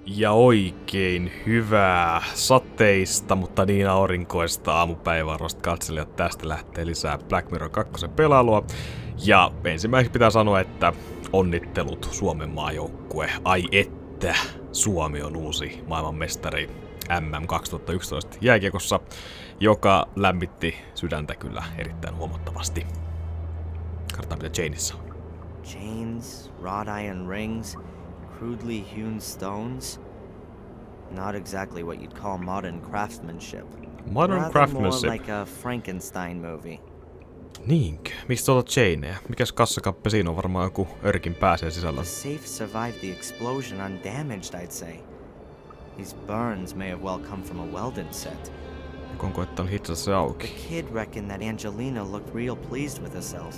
Ja oikein hyvää sateista, mutta niin aurinkoista aamupäiväarvoista katselijat. Tästä lähtee lisää Black Mirror 2 pelailua. Ja ensimmäiseksi pitää sanoa, että onnittelut Suomen maajoukkue. Ai että, Suomi on uusi maailmanmestari MM 2011 jääkiekossa, joka lämmitti sydäntä kyllä erittäin huomattavasti. Katsotaan mitä Chainissa on. Chains, wrought iron rings, crudely hewn stones. Not exactly what you'd call modern craftsmanship. Modern craftsmanship. More like a Frankenstein movie. Niinkö? Miksi tuolta chaineja? Mikäs kassakappe siinä on? Varmaan joku örkin pääsee sisällä. The safe survived the explosion undamaged, I'd say. These burns may have well come from a welded set. Joku on koettanut hitsata se auki. The kid reckoned that Angelina looked real pleased with herself.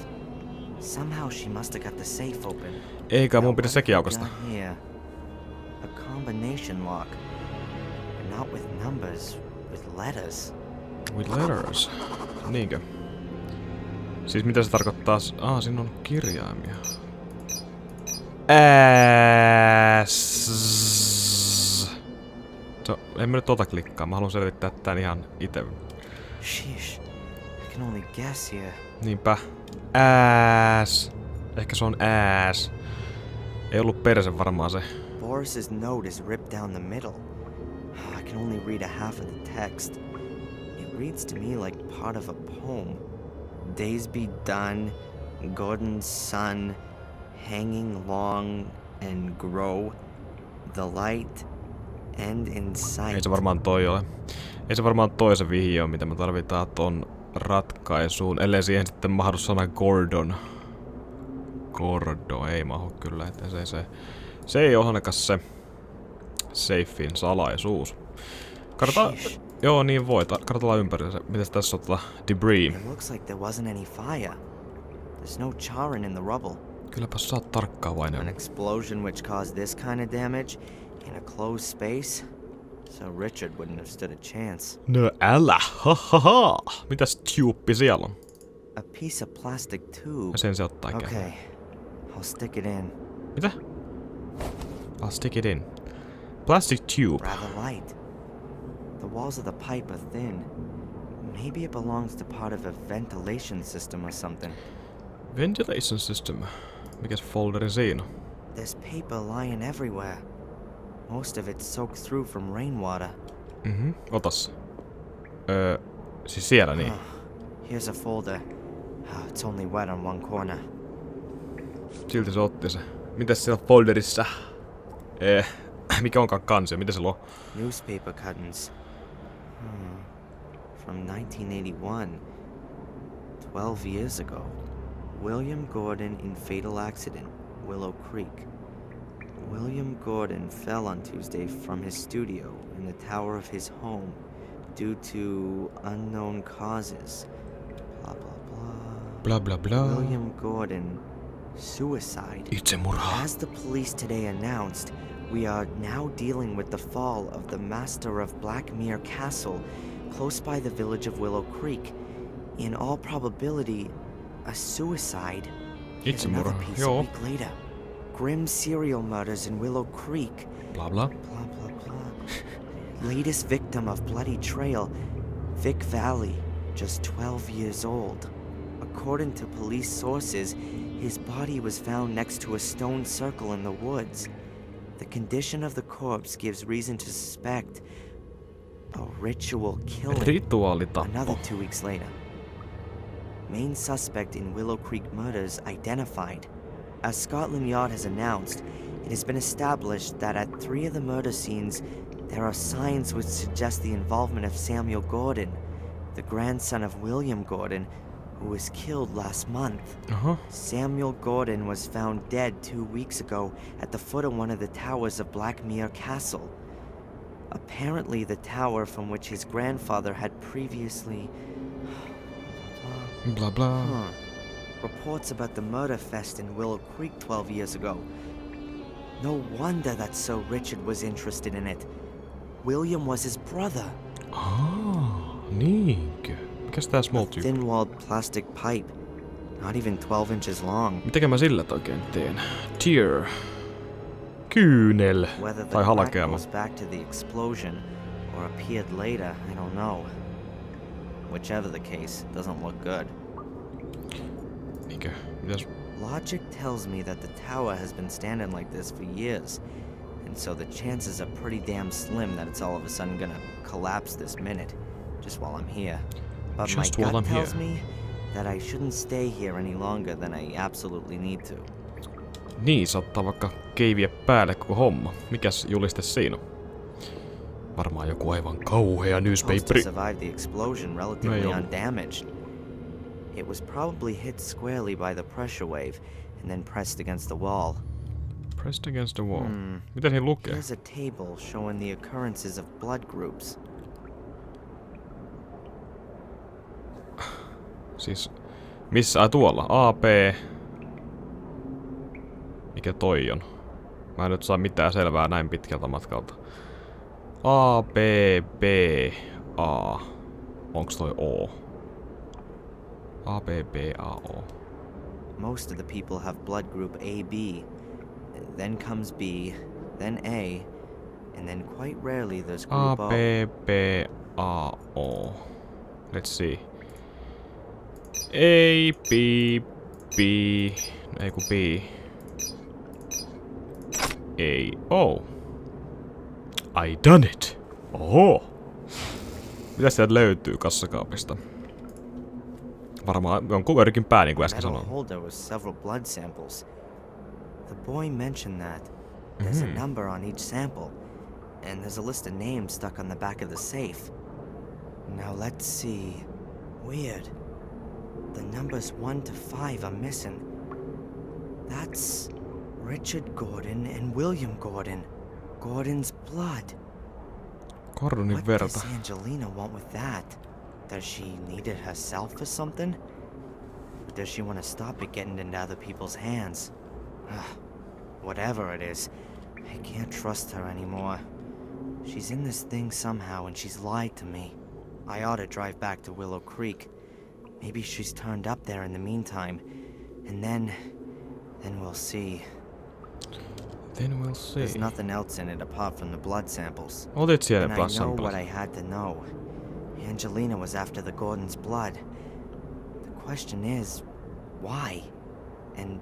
Somehow she must have got the safe open. Eikä mun pidä sekin aukasta. A combination lock. But not with numbers, with letters. With letters? Niinkö? Siis mitä se tarkoittaa? Siinä on kirjaimia. En mä nyt klikkaa, mä haluan selvittää tän ihan ite. Sheesh. I can only guess here. Niinpä. Ehkä se on ass. Ei ollut perse varmaan se. Boris's note is ripped down the middle. I can only read a half of the text. It reads to me like part of a poem. Days be done, Gordon's sun, hanging long and grow, the light end in sight. Ei se varmaan toi ole. Ei se varmaan toi se vihje on, mitä me tarvitaan ton ratkaisuun, ellei siihen sitten mahdu sana Gordon. Gordo ei mahu kyllä, että se ei ole ainakaan se safein salaisuus. Katsotaan. Joo, niin voi. Katsotaan ympärillä. Mitäs tässä on debris? It looks like there wasn't any fire. There's no charring in the rubble. Kylläpä sä oot tarkkaavainen. An explosion which caused this kind of damage in a closed space. So Richard wouldn't have stood a chance. No älä! Ha. Mitäs tubbi siellä on? A piece of plastic tube. Ja sen se ottaa ikään. Okay. I'll stick it in. Mitä? I'll stick it in. Plastic tube. Rather light. The walls of the pipe are thin. Maybe it belongs to part of a ventilation system or something. Ventilation system? Mikäs folderi siinä on? There's paper lying everywhere. Most of it soaked through from rainwater. Otas. Siis siellä niin. Here's a folder. It's only wet on one corner. Silti se otti se. Mitäs siellä folderissa? Mikä onkaan kansi? Mitä se luo? Newspaper cuttings. From 1981. 12 years ago. William Gordon in fatal accident. Willow Creek. William Gordon fell on Tuesday from his studio in the tower of his home due to unknown causes. Blah, blah, blah. Blah, blah, blah. William Gordon, suicide. Itsemurha. As the police today announced, we are now dealing with the fall of the master of Blackmere Castle, close by the village of Willow Creek. In all probability, a suicide. Here's another piece a week later. Grim serial murders in Willow Creek. Blah, blah. Blah, blah, blah. Latest victim of Bloody Trail, Vic Valley, just 12 years old. According to police sources, his body was found next to a stone circle in the woods. The condition of the corpse gives reason to suspect a ritual killing. Rituaalitappo. Another 2 weeks later. Main suspect in Willow Creek murders identified. As Scotland Yard has announced, it has been established that at 3 of the murder scenes, there are signs which suggest the involvement of Samuel Gordon, the grandson of William Gordon, who was killed last month. Samuel Gordon was found dead 2 weeks ago at the foot of one of the towers of Blackmere Castle. Apparently the tower from which his grandfather had previously... Blah, blah. Reports about the murder fest in Willow Creek 12 years ago. No wonder that Sir Richard was interested in it. William was his brother. Niinkö? Mikäs tää small tube? Thin-walled plastic pipe. Not even 12 inches long. Mitäkö mä sillä oikein teen? Tier. kyynel Whether the tai crack halkeama. goes back to the explosion or appeared later, I don't know. Whichever the case, it doesn't look good. Niinkö? Mitäs? Logic tells me that the tower has been standing like this for years, and so the chances are pretty damn slim that it's all of a sudden gonna collapse this minute, just while I'm here. But Just my while gut I'm tells here. me that I shouldn't stay here any longer than I absolutely need to. Niin, saattaa vaikka keiviä päälle koko homma. Mikäs juliste siinä on? Varmaan joku aivan kauhea Supposed to newspaperi. survive the explosion relatively undamaged. It was probably hit squarely by the pressure wave and then pressed against the wall. Pressed against the wall. Mitä siinä lukee? Here's a table showing the occurrences of blood groups. Siis, missä? Ai tuolla. A, B. Mikä toi on? Mä en nyt saa mitään selvää näin pitkältä matkalta. A, B, B, A. Onks toi O? A, B, B, A, O. Most of the people have blood group AB. Then comes B, then A, and then quite rarely there's A, group O. B, B, A, O. Let's see. A, B, B. Ei ku B. A, O. I done it! Oho! Mitä sieltä löytyy kassakaapista? Varmaan on orderin pää, niin kuin äsken Metal sanoin. holder with several blood samples. The boy mentioned that. There's a number on each sample, and there's a list of names stuck on the back of the safe. Now let's see. Weird. The numbers 1 to 5 are missing. That's Richard Gordon and William Gordon. Gordon's blood. Gordonin What verta. does Angelina want with that? Does she need it herself or something? Or does she want to stop it getting into other people's hands? Whatever it is, I can't trust her anymore. She's in this thing somehow and she's lied to me. I ought to drive back to Willow Creek. Maybe she's turned up there in the meantime. And then we'll see. Then we'll see. There's nothing else in it apart from the blood samples. Otit siellä And I blood know what samples. I had to know. Angelina was after the Gordon's blood. The question is, why? And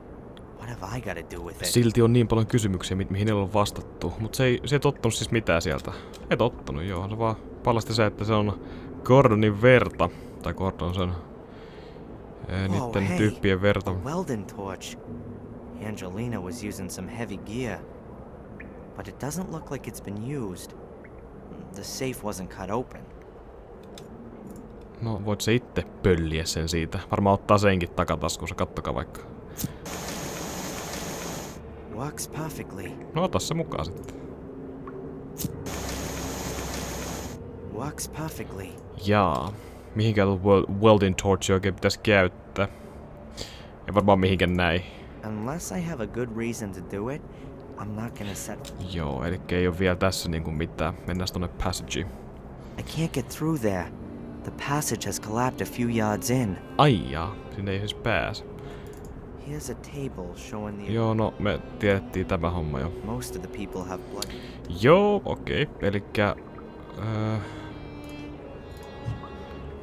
what have I got to do with it? Silti on niin paljon kysymyksiä, mihin ei ole vastattu. Mut se ei ottanut siis mitään sieltä. Et ottanut, joo. Se vaan paljasti se, että se on Gordonin verta. Tai Gordon sen niitten tyyppien verta. A Weldon torch. Angelina was using some heavy gear. But it doesn't look like it's been used. The safe wasn't cut open. No, voit se itse pölliä sen siitä. Varmaan ottaa senkin takataskuunsa, kattokaa vaikka. Works perfectly. No, ota se mukaan sitten. Works perfectly. Jaa. Mihinkään welding torch oikein pitäisi käyttää. Ei varmaan mihinkään näin. Unless I have a good reason to do it, I'm not gonna set... Joo, eli ei oo vielä tässä niinku mitään. Mennään tonne passageen. I can't get through there. The passage has collapsed a few yards in. Ai jaa, sinne ei siis pääse. Here's a table showing the... Joo, no me tiedettiin tämä homma jo. Most of the people have blood. Joo, okei. Elikkä...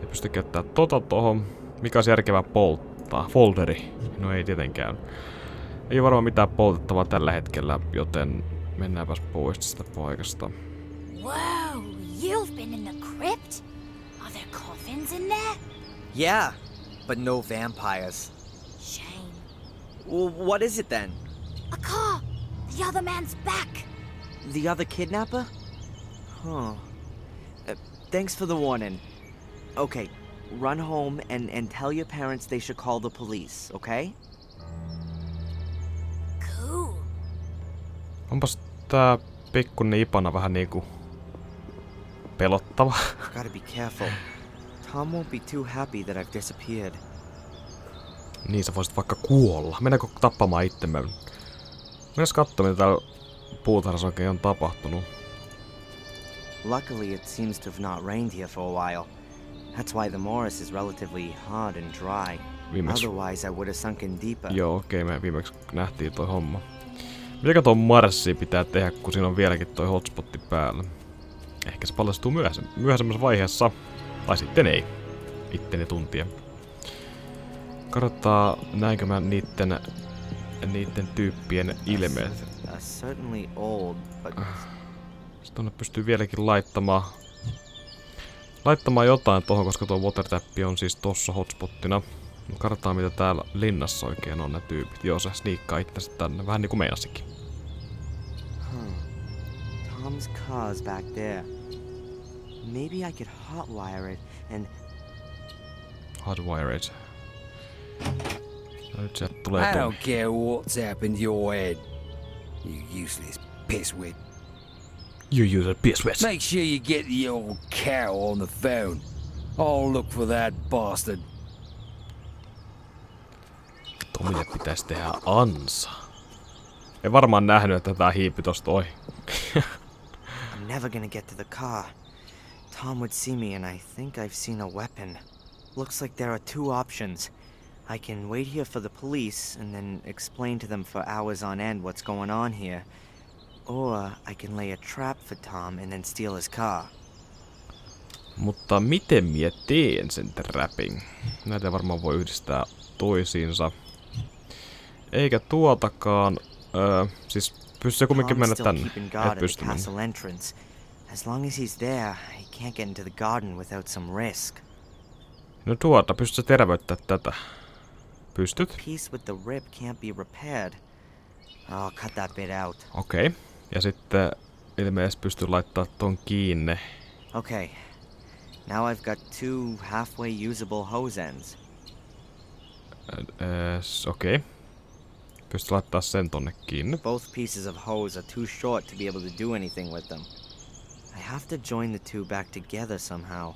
ei pysty käyttämään tohon. Mikä olisi järkevää polttaa? Folderi. No ei tietenkään. Ei ole varmaan mitään poltettavaa tällä hetkellä, joten mennäänpäs pois tästä paikasta. Whoa, you've been in the crypt? Are there coffins in there? Yeah, but no vampires. Shame. Well, what is it then? A car! The other man's back! The other kidnapper? Huh. Thanks for the warning. Okay, run home and tell your parents they should call the police, okay? Cool. Onpas tää pikkuinen ipana vähän niinku pelottava. Gotta be careful. Tom won't be too happy that I've disappeared. Niin sä voisit vaikka kuolla. Mennäänkö tappamaan itsemme? Mennäs katsomaan mitä täällä puutarhassa oikein on tapahtunut. Luckily, it seems to have not rained here for a while. That's why the morass is relatively hard and dry. Viimeksi. Otherwise, I would have sunken deeper. Joo, okei, me viimeksi nähtiin toi homma. Mikä tuon marssi pitää tehdä, kun siinä on vieläkin toi hotspotti päällä? Ehkä se paljastuu myöhemmässä vaiheessa. Tai sitten ei. Itteni tuntien. Katsotaan, näinkö mä niitten tyyppien ilmeet. Tuonne pystyy vieläkin laittamaan jotain tohon, koska tuo water tappi on siis tossa hotspottina. Katsotaan mitä täällä linnassa oikein on ne tyypit. Joo, se sniikkaa itsensä tänne, vähän niinku meinasikin. Tom's car's back there. Maybe I could hotwire it and... Hotwire it. No, nyt sieltä tulee I don't care what's happened to your head. You useless pisswit. You use a pisswit. Make sure you get the old cow on the phone. I'll look for that bastard. Tomille pitäisi tehdä ansa. En varmaan nähnyt, että tää hiipi tosta ohi. I'm never gonna get to the car. Tom would see me and I think I've seen a weapon. Looks like there are two options. I can wait here for the police and then explain to them for hours on end what's going on here. Or I can lay a trap for Tom and then steal his car. Mutta miten minä teen sen trapping? Näitä varmaan voi yhdistää toisiinsa. Eikä tuotakaan. Siis pystyy kumminkin mennä tänne. Et pysty mennä. As long as he's there, he can't get into the garden without some risk. No pystyy terveyttää tätä. Pystyt? Piece with the rib can't be repaired. Oh, cut that bit out. Okei. Ja sitten ilmeisesti pystyy laittaa ton kiinni. Okay. Now I've got two halfway usable hose ends. Okei. Pystyy laittaa sen tonne kiinni. Both pieces of hose are too short to be able to do anything with them. I have to join the two back together somehow.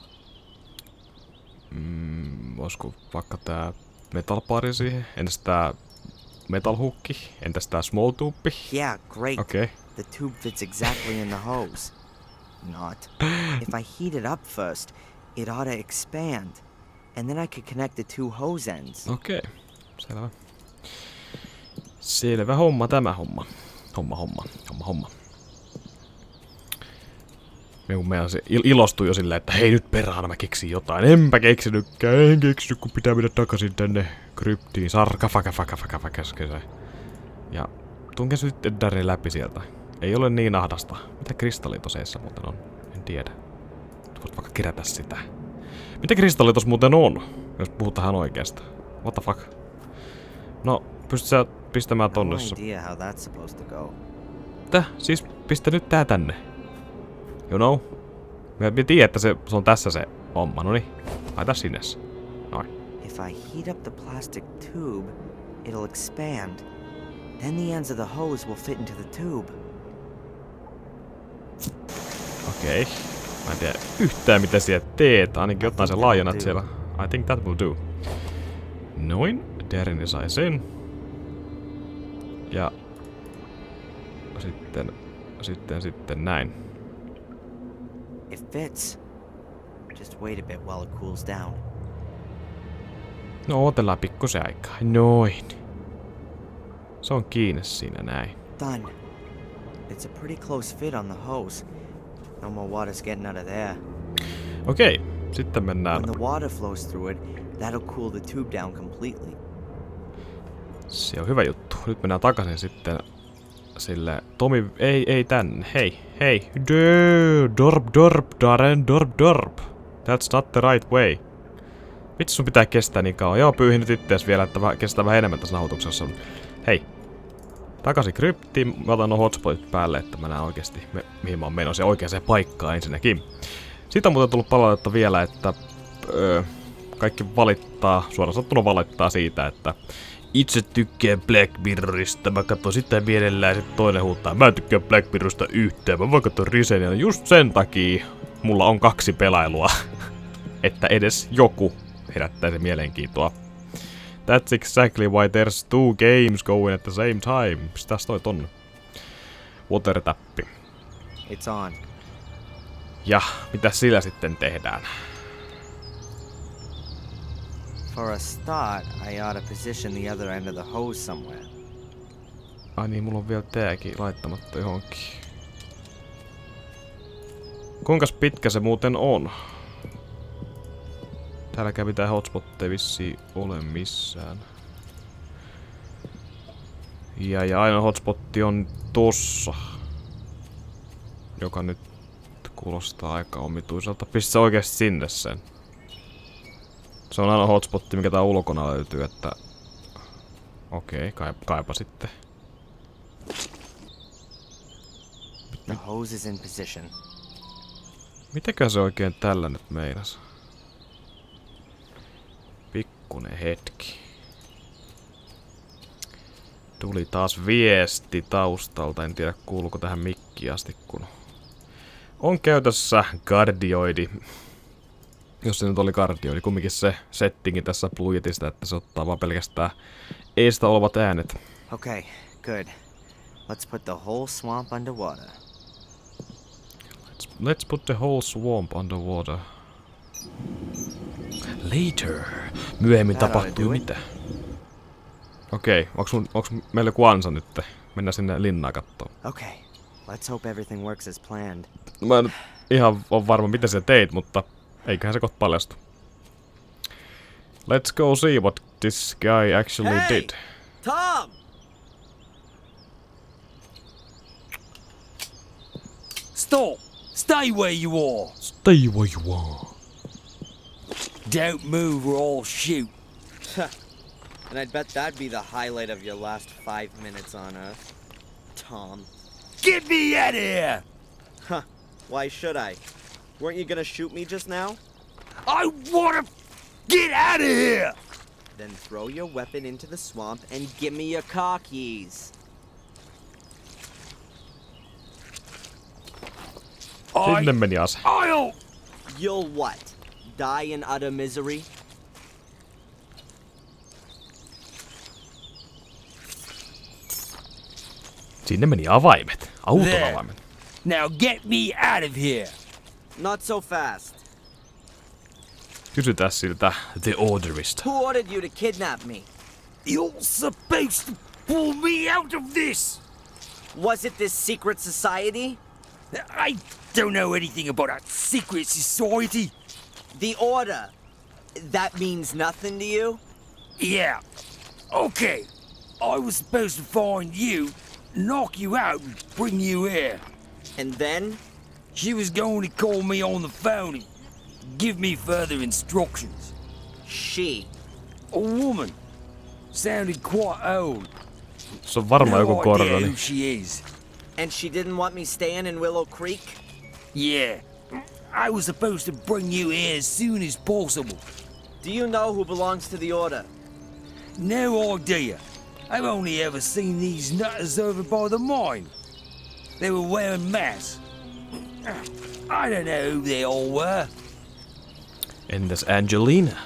Olisiko vaikka tää metal pari siihen? Entäs tää metal hookki? Entäs tää small tube? Yeah, great. Okay. The tube fits exactly in the hose. Not. If I heat it up first, it ought to expand. And then I could connect the two hose ends. Okei. Selvä. Selvä homma tämä homma. Homma. Meidän se ilostui jo silleen, että hei nyt perhana mä keksin jotain. Enpä keksinytkään, en keksinyt kun pitää mennä takaisin tänne kryptiin. Sarkafaka. Ja tunken sitten Darrenin läpi sieltä. Ei ole niin ahdasta. Mitä kristallitoseissa muuten on? En tiedä. Voit vaikka kerätä sitä. Mitä kristallitos muuten on? Jos puhutaan oikeasta. What the fuck? No, pystyt sä pistämään tonne? Mitä? Siis pistä nyt tää tänne. You know? Mä tiedän, että se on tässä se homma. Noniin. Laita sinne se. Noin. If I heat up the plastic tube, it'll expand. Then the ends of the hose will fit into the tube. Okei. Mä en tiedä yhtään mitä siellä teet. Ainakin jotain se laajennat siellä. I think that will do. Noin. Darrenia sai sen. Ja sitten näin. It fits. Just wait a bit while it cools down. No otellaan pikkusen aikaa. Noin. Se on kiinni siinä näin. Done. It's a pretty close fit on the hose. No more water's getting out of there. Okei. Sitten mennään. When the water flows through it, that'll cool the tube down completely. Se on hyvä juttu. Nyt mennään takaisin sitten sille Tomi, ei tänne. Hei. Dorp, Darren, dorp. That's not the right way. Vitsi sun pitää kestää niin kauan. Joo, pyyhin nyt ittees vielä, että kestää vähän enemmän tässä nauhoituksessa. Hei. Takaisin kryptiin. Mä otan nuo hotspotit päälle, että mä näen oikeesti mihin mä oon menossa oikeaan paikkaan ensinnäkin. Siitä on muuten tullut palautetta vielä, että kaikki suoraan sanottuna valittaa siitä, että itse tykkään Black Mirrorista, mä katson sitä mielellään, sit toinen huutaa, mä tykkään Black Mirrorista yhtään, mä vaan katson Risenia, just sen takia mulla on 2 pelailua, että edes joku herättäisi mielenkiintoa. That's exactly why there's 2 games going at the same time. Pistäs toi tonne. Water tappi. It's on. Ja mitä sillä sitten tehdään? For a start, I ought to position the other end of the hose somewhere. Ai niin, mulla on vielä tääkin laittamatta johonkin. Kuinkas pitkä se muuten on? Täälläkään mitään hotspotteja vissiin ole missään. Ja aina hotspotti on tossa. Joka nyt kuulostaa aika omituiselta. Pistä se oikeesti sinne sen. Se on aina hotspotti, mikä tää ulkona löytyy, että... Okei, kaipa sitten. The hose is in position. Mitäkö se oikein tällä nyt meinas? Pikkunen hetki. Tuli taas viesti taustalta, en tiedä kuuluuko tähän mikkiin asti, kun on käytössä kardioidi. Jos se nyt oli kardioidi, kumminkin se settingi tässä plugitista, että se ottaa vaan pelkästään eestä olevat äänet. Okay, good. Let's put the whole swamp underwater. Let's put the whole swamp underwater. Later. Myöhemmin tapahtui mitä? Okei, onks meillä joku ansa nyt? Mennään sinne linnaan kattoo. Okay, let's hope everything works as planned. No, mä en nyt ihan on varma mitä sä teit, mutta eiköhän se kohta paljastu. Let's go see what this guy actually did. Tom! Stop! Stay where you are! Stay where you are. Don't move or I'll shoot. And I'd bet that'd be the highlight of your last 5 minutes on Earth. Tom. Get me out of here! Huh. Why should I? Weren't you gonna shoot me just now? I wanna get out of here! Then throw your weapon into the swamp and give me your car keys. Sinne meni ase. You'll what? Die in utter misery? Sinne meni avaimet. Auton avaimet. Now get me out of here! Not so fast. Kysytään siltä The Orderista. Who ordered you to kidnap me? You're supposed to pull me out of this! Was it this secret society? I don't know anything about a secret society. The Order. That means nothing to you? Yeah. Okay. I was supposed to find you, knock you out, and bring you here. And then? She was going to call me on the phone and give me further instructions. She. A woman. Sounded quite old. Se on varmaan joku No idea Gordoni. who she is. And she didn't want me staying in Willow Creek? Yeah. I was supposed to bring you here as soon as possible. Do you know who belongs to the Order? No idea. I've only ever seen these nutters over by the mine. They were wearing masks. I don't know who they all were. Entäs Angelina?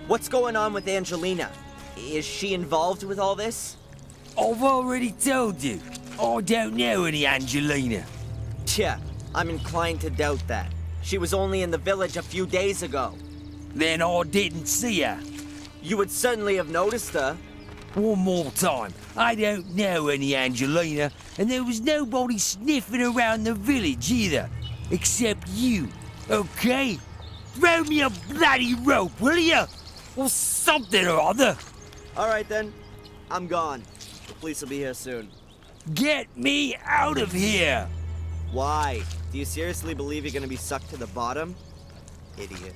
What's going on with Angelina? Is she involved with all this? I've already told you. I don't know any Angelina. Tja, I'm inclined to doubt that. She was only in the village a few days ago. Then I didn't see her. You would certainly have noticed her. One more time. I don't know any Angelina, and there was nobody sniffing around the village either. Except you. Okay? Throw me a bloody rope, will you? Or something or other. Alright then, I'm gone. The police will be here soon. Get me out of here! Why? Do you seriously believe you're gonna be sucked to the bottom? Idiot.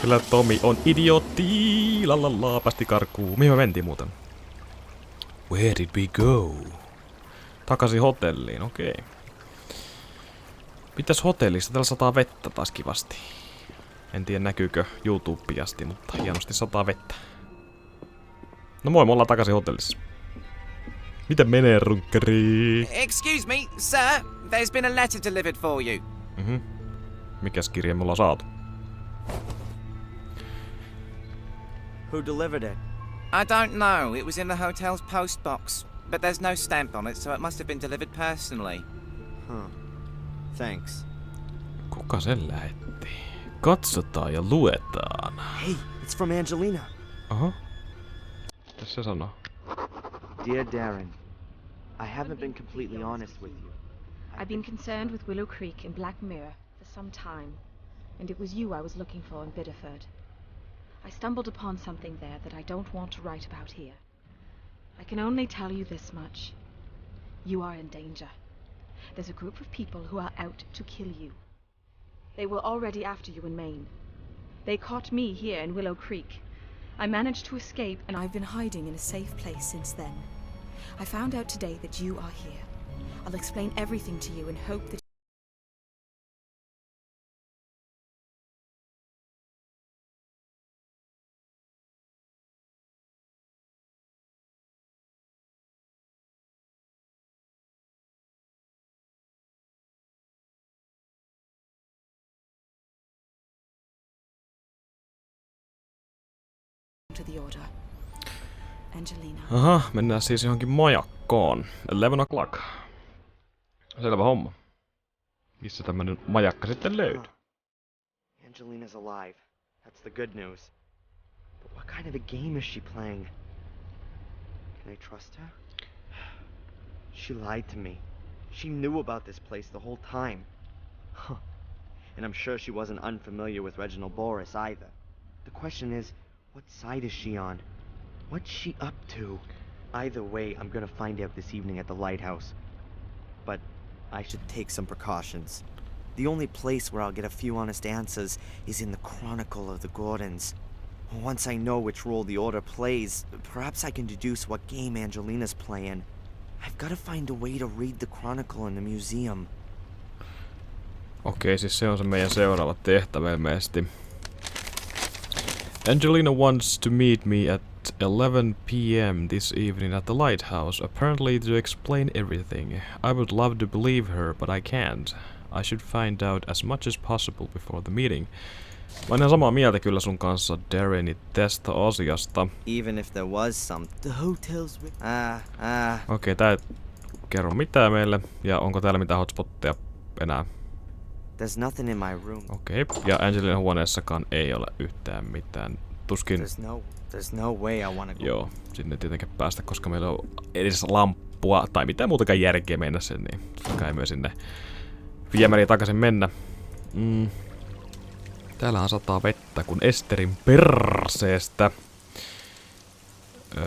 Kyllä Tomi on idiootti. Lalala, päästi karkuun. Mihin me mentiin muuten? Where did we go? Takaisin hotelliin, okei. Mitäs hotellissa? Täällä sataa vettä taas kivasti. En tiedä näkyykö YouTubeen asti, mutta hienosti sataa vettä. No moi, me ollaan takaisin hotellissa. Miten menee, runkkari? Excuse me, sir. There's been a letter delivered for you. Mikäs kirje me ollaan saatu? Who delivered it? I don't know. It was in the hotel's post box, but there's no stamp on it, so it must have been delivered personally. Huh. Thanks. Kuka sen lähetti? Katsotaan ja luetaan. Hey, it's from Angelina. Aha. Mitäs se sanoo? Dear Darren, I haven't been completely honest with you. I've been concerned with Willow Creek in Black Mirror for some time, and it was you I was looking for in Biddeford. I stumbled upon something there that I don't want to write about here. I can only tell you this much. You are in danger. There's a group of people who are out to kill you. They were already after you in Maine. They caught me here in Willow Creek. I managed to escape, and I've been hiding in a safe place since then. I found out today that you are here. I'll explain everything to you and hope that to the order. Angelina. Aha, mennään siis johonkin majakkoon. 11 o'clock. Selvä homma. Missä tämmönen majakka sitten löytyy? Angelina's alive. That's the good news. But what kind of a game is she playing? Can I trust her? She lied to me. She knew about this place the whole time. Huh. And I'm sure she wasn't unfamiliar with Reginald Boris either. The question is, what side is she on? What's she up to? Either way, I'm gonna find out this evening at the lighthouse. But I should take some precautions. The only place where I'll get a few honest answers is in the Chronicle of the Gordons. Once I know which role the Order plays, perhaps I can deduce what game Angelina's playing. I've gotta find a way to read the Chronicle in the museum. Okei, siis se on se meidän seuraava tehtävä ilmeisesti. Angelina wants to meet me at 11 p.m. this evening at the lighthouse, apparently to explain everything. I would love to believe her, but I can't. I should find out as much as possible before the meeting. Mä oon ihan samaa mieltä kyllä sun kanssa, Darreni, tästä asiasta. Even if there was some, the hotel's Okei, tää ei kerro mitään meille. Ja onko täällä mitään hotspotteja enää? There's nothing in my room. Okei, ja Angelina huoneessakaan ei ole yhtään mitään. Tuskin... There's no way I wanna go. Joo, sinne ei tietenkään päästä, koska meillä on edes lamppua tai mitään muutakaan järkeä mennä sen, niin totta kai myös sinne viemäriin takaisin mennä. Täällähän sataa vettä kuin Esterin perseestä.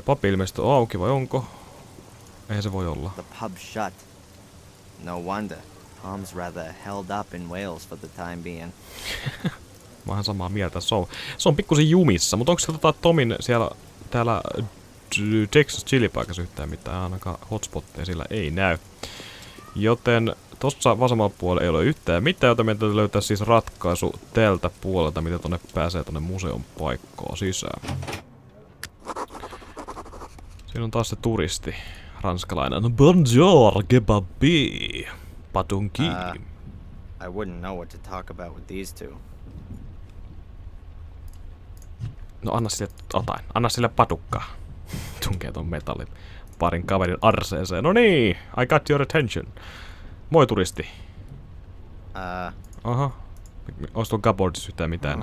Papi ilmeisesti on auki vai onko? Eihän se voi olla. The pub shut. No wonder. Tom's rather held up in Wales for the time being. Mä oon samaa mieltä. Se on pikkusen jumissa, mutta onko se Tomin siellä täällä Texas Chili-paikassa yhtään mitään? Ainakaan hotspotteja sillä ei näy. Joten tossa vasemmalla puolella ei ole yhtään mitään, joten meidän täytyy löytää siis ratkaisu tältä puolelta, mitä tonne pääsee tonne museon paikkoon sisään. Siinä on taas se turisti. Ranskalainen. Bonjour, kebabi. Patunki. I wouldn't know what to talk about with these two. No anna sille jotain. Anna sille patukkaa. Tunkee ton metallin parin kaverin arseeseen. No niin, I got your attention. Moi turisti. Aha. Ois tuon cupboardissa yhtään mitään?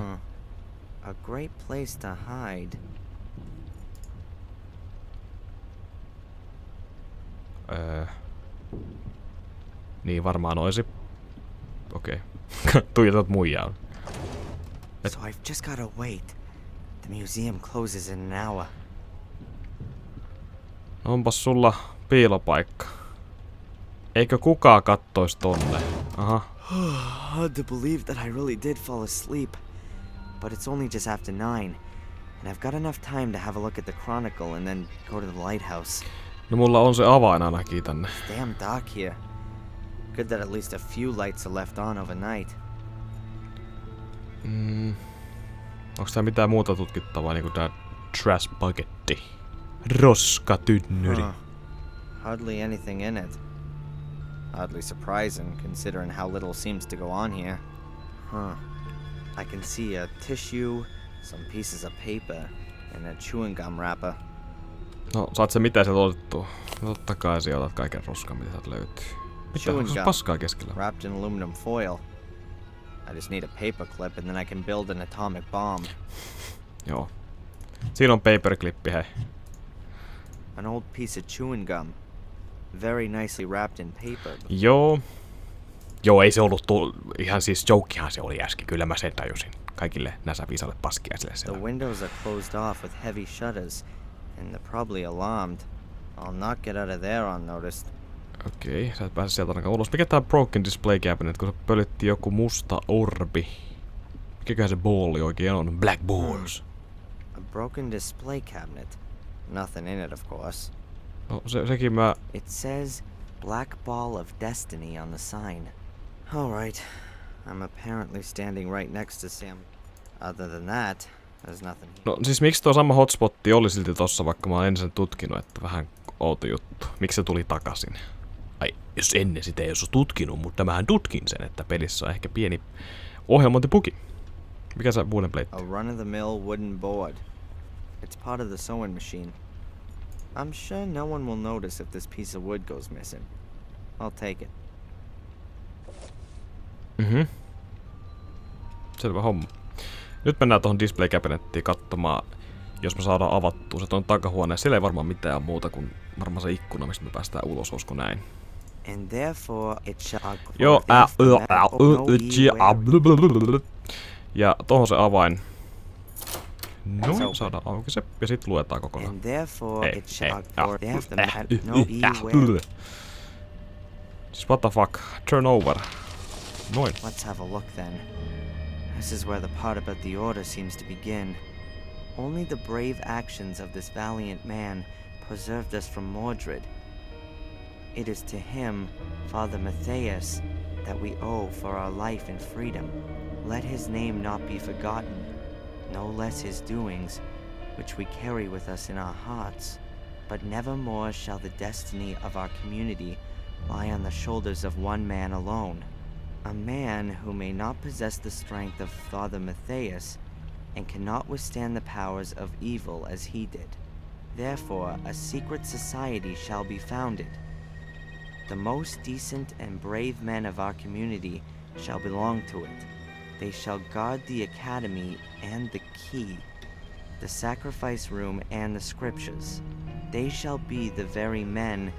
A great place to hide. Niin varmaan oisi. Okei. Tuijotat muijaa. So I've just gotta wait. The museum closes in an hour. Onpas sulla piilopaikka. Eikö kukaan kattois tonne? Aha. Hard to believe that I really did fall asleep. But it's only just after 9. And I've got enough time to have a look at the Chronicle and then go to the lighthouse. No mulla on se avain ainakin tänne. It's damn dark here. Good that at least a few lights are left on overnight. Onks tää mitään muuta tutkittavaa niinku tää trash bucketti? Roskatynnyri. Hardly anything in it. Oddly surprising considering how little seems to go on here. I can see a tissue, some pieces of paper, and a chewing gum wrapper. No, saat se mitä sieltä otettua? No, totta kai sieltä otat kaiken roskan, mitä sieltä löytyy. Mitä? Onko se paskaa keskellä? Wrapped in aluminum foil. I just need a paperclip and then I can build an atomic bomb. Joo. Siinä on paperclippi, hei. An old piece of chewing gum. Very nicely wrapped in paper. Joo. Joo, ei se ollut ihan siis jokehan se oli äsken. Kyllä mä sen tajusin. Kaikille näsäviisalle paskiaisille The siellä. windows are closed off with heavy shutters, and they're probably alarmed. I'll not get out of there unnoticed. Okei, sä et pääse sieltä ainakaan ulos. Mikä tää broken display cabinet, kun se pölytti joku musta orbi? Mikäköhän se balli oikein on? Black balls. A broken display cabinet. Nothing in it, of course. No sekin mä... It says Black Ball of Destiny on the sign. Alright. I'm apparently standing right next to Sam. Other than that, there's nothing. No siis miksi tuo sama hotspotti oli silti tossa, vaikka mä oon ensin tutkinut, että vähän outo juttu. Miksi se tuli takaisin? Ai, jos ennen sitä ei olisi tutkinut, mutta mähän tutkin sen, että pelissä on ehkä pieni ohjelmointipuki. Mikä se wooden plate? A run-of-the-mill wooden board. It's part of the sewing machine. I'm sure no one will notice if this piece of wood goes missing. I'll take it. Selvä homma. Nyt mennään tuohon display cabinettiin katsomaan, jos me saadaan avattua se tuon takahuoneessa. Siellä ei varmaan mitään muuta kuin varmaan se ikkuna, mistä me päästään ulos, olisiko näin. And therefore it shall Joo, ja tohon se avain. No, saadaan auki se, ja sit luetaan kokonaan. And therefore it shall Siis what the fuck? Turn over. Noin. Let's have a look then. This is where the part about the order seems to begin. Only the brave actions of this valiant man preserved us from Mordred. It is to him, Father Matthias, that we owe for our life and freedom. Let his name not be forgotten, no less his doings, which we carry with us in our hearts. But nevermore shall the destiny of our community lie on the shoulders of one man alone. A man who may not possess the strength of Father Matthias and cannot withstand the powers of evil as he did. Therefore, a secret society shall be founded. The most decent and brave men of our community shall belong to it. They shall guard the academy and the key, the sacrifice room and the scriptures. They shall be the very men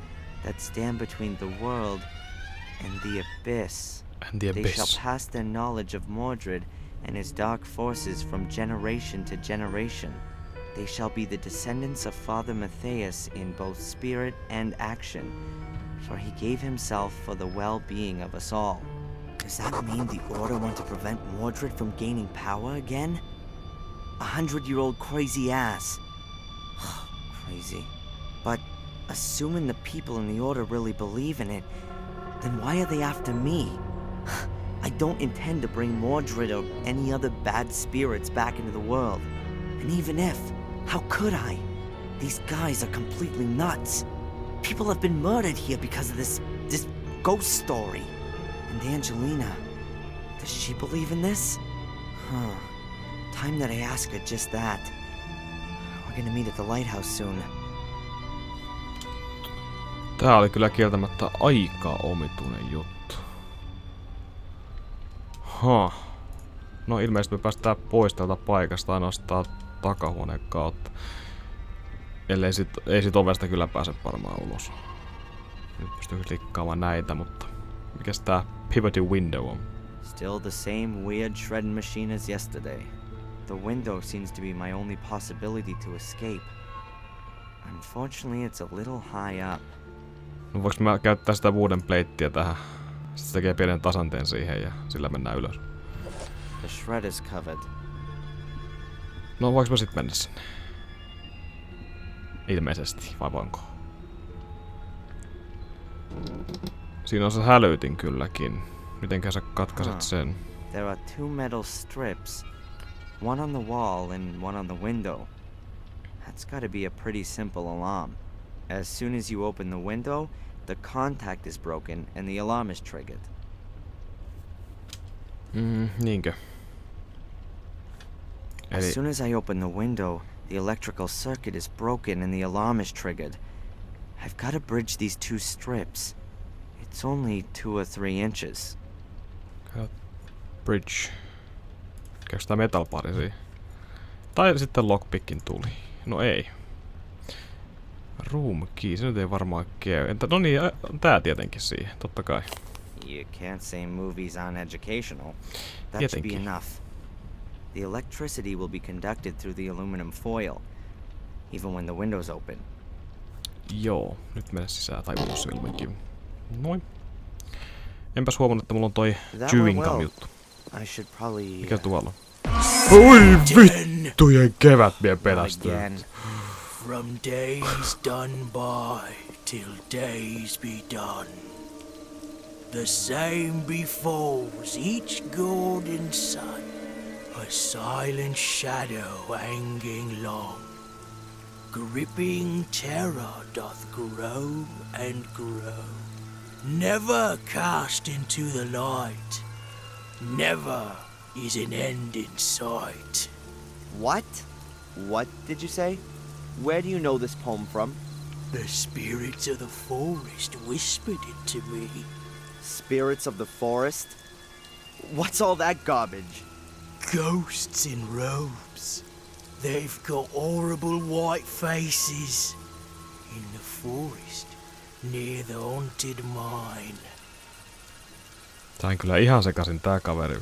that stand between the world and the abyss. They shall pass their knowledge of Mordred and his dark forces from generation to generation. They shall be the descendants of Father Matthias in both spirit and action, for he gave himself for the well-being of us all. Does that mean the Order want to prevent Mordred from gaining power again? 100-year-old crazy ass. Crazy. But assuming the people in the Order really believe in it, then why are they after me? I don't intend to bring Mordred or any other bad spirits back into the world. And even if, how could I? These guys are completely nuts. People have been murdered here because of this ghost story. And Angelina, does she believe in this? Time that I ask her just that. We're gonna meet at the lighthouse soon. Tää oli kyllä kieltämättä aika omituinen juttu. No ilmeisesti me päästään pois tältä paikasta ainoastaan takahuoneen kautta. Ei sit ovesta kyllä pääse varmaan ulos. Nyt pystyy klikkaamaan näitä, mutta mikäs tää pivoting window on? Still the same weird shredding machine as yesterday. The window seems to be my only possibility to escape. Unfortunately, it's a little high up. No voinko mä käyttää sitä wooden platea tähän? Sitten se tekee pienen tasanteen siihen ja sillä mennään ylös. The shred is covered. No voinko mä sit mennä sinne? Ilmeisesti, vai voinko? Siinä on se hälyytin kylläkin. Mitenkä sä katkaiset sen? There are two metal strips. One on the wall and one on the window. That's gotta be a pretty simple alarm. As soon as you open the window, the contact is broken and the alarm is triggered. Niinkö? As soon as I open the window, the electrical circuit is broken and the alarm is triggered. I've got to bridge these two strips. It's only 2 or 3 inches. Bridge. Käykö tää metal parisi? Tai sitten lockpickin tuli. No ei. room key, se nyt ei varmaan käy. Entä, no niin, tää tietenkin siihen, totta kai. You can't say movies aren't educational. That should be Tietenkin. enough. The electricity will be conducted through the aluminum foil, even when the window's open. Joo, nyt mene sisään tai ulos ilmekin. Noin. Enpäs huomannut, että mulla on toi chewing gum juttu. I should probably... Mikä tuolla on? Oi vittujen kevät vie pelästyä. again. From days done by till days be done. The same befalls each golden sun, a silent shadow hanging long. Gripping terror doth grow and grow, never cast into the light, never is an end in sight. What? What did you say? Where do you know this poem from? The spirits of the forest whispered it to me. Spirits of the forest? What's all that garbage? Ghosts in robes. They've got horrible white faces. In the forest, near the haunted mine. Sain kyllä ihan sekasin tää kaveri.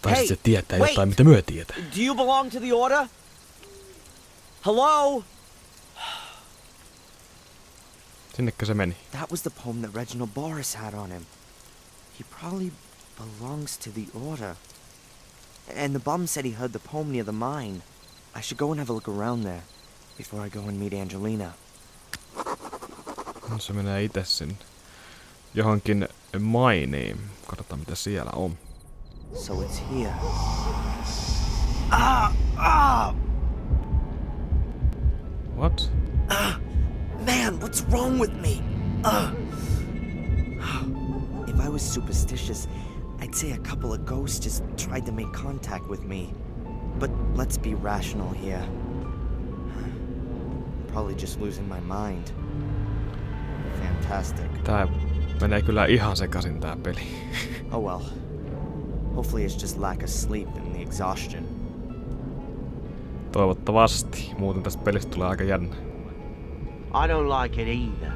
Tai Hey, sit se tietää wait! jotain, mitä myö tietää. Do you belong to the Order? Hello? Sinnekö se meni? That was the poem that Reginald Boris had on him. He probably belongs to the Order. And the bum said he heard the poem near the mine. I should go and have a look around there before I go and meet Angelina. No, se menee itse sinne johonkin mainiin. Katsotaan mitä siellä on. So it's here. What? Man, what's wrong with me? If I was superstitious, I'd say a couple of ghosts just tried to make contact with me. But let's be rational here. Probably just losing my mind. Fantastic. Tää menee kyllä ihan sekasin tää peli. Oh well. Hopefully it's just lack of sleep and the exhaustion. Toivottavasti. Muuten tästä pelistä tulee aika jännä. I don't like it either.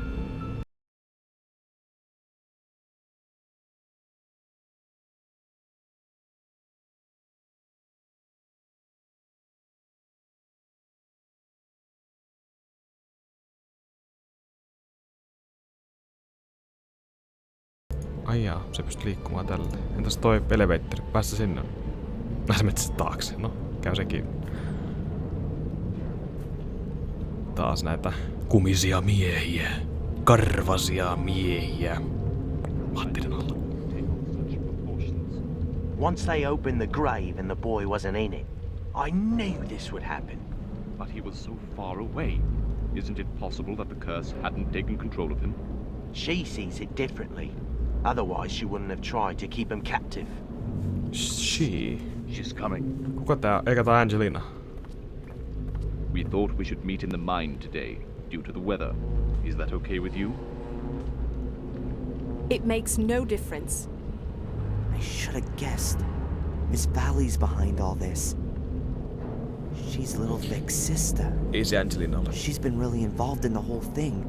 Ai jaa, se pystyy liikkumaan tälle. Entäs toi elevator? Päässä sinne. Se metsä taakse. No, käy sekin. Taas näitä kumisia miehiä. Karvasia miehiä. Mahtirin alla. Once they opened the grave and the boy wasn't in it, I knew this would happen. But he was so far away. Isn't it possible that the curse hadn't taken control of him? She sees it differently. Otherwise, she wouldn't have tried to keep him captive. She. She's coming. Kuka tää? Eikä tää Angelina. We thought we should meet in the mine today, due to the weather. Is that okay with you? It makes no difference. I should have guessed. Miss Valley's behind all this. She's little Vic's sister. Ei se Angelina ole. She's been really involved in the whole thing.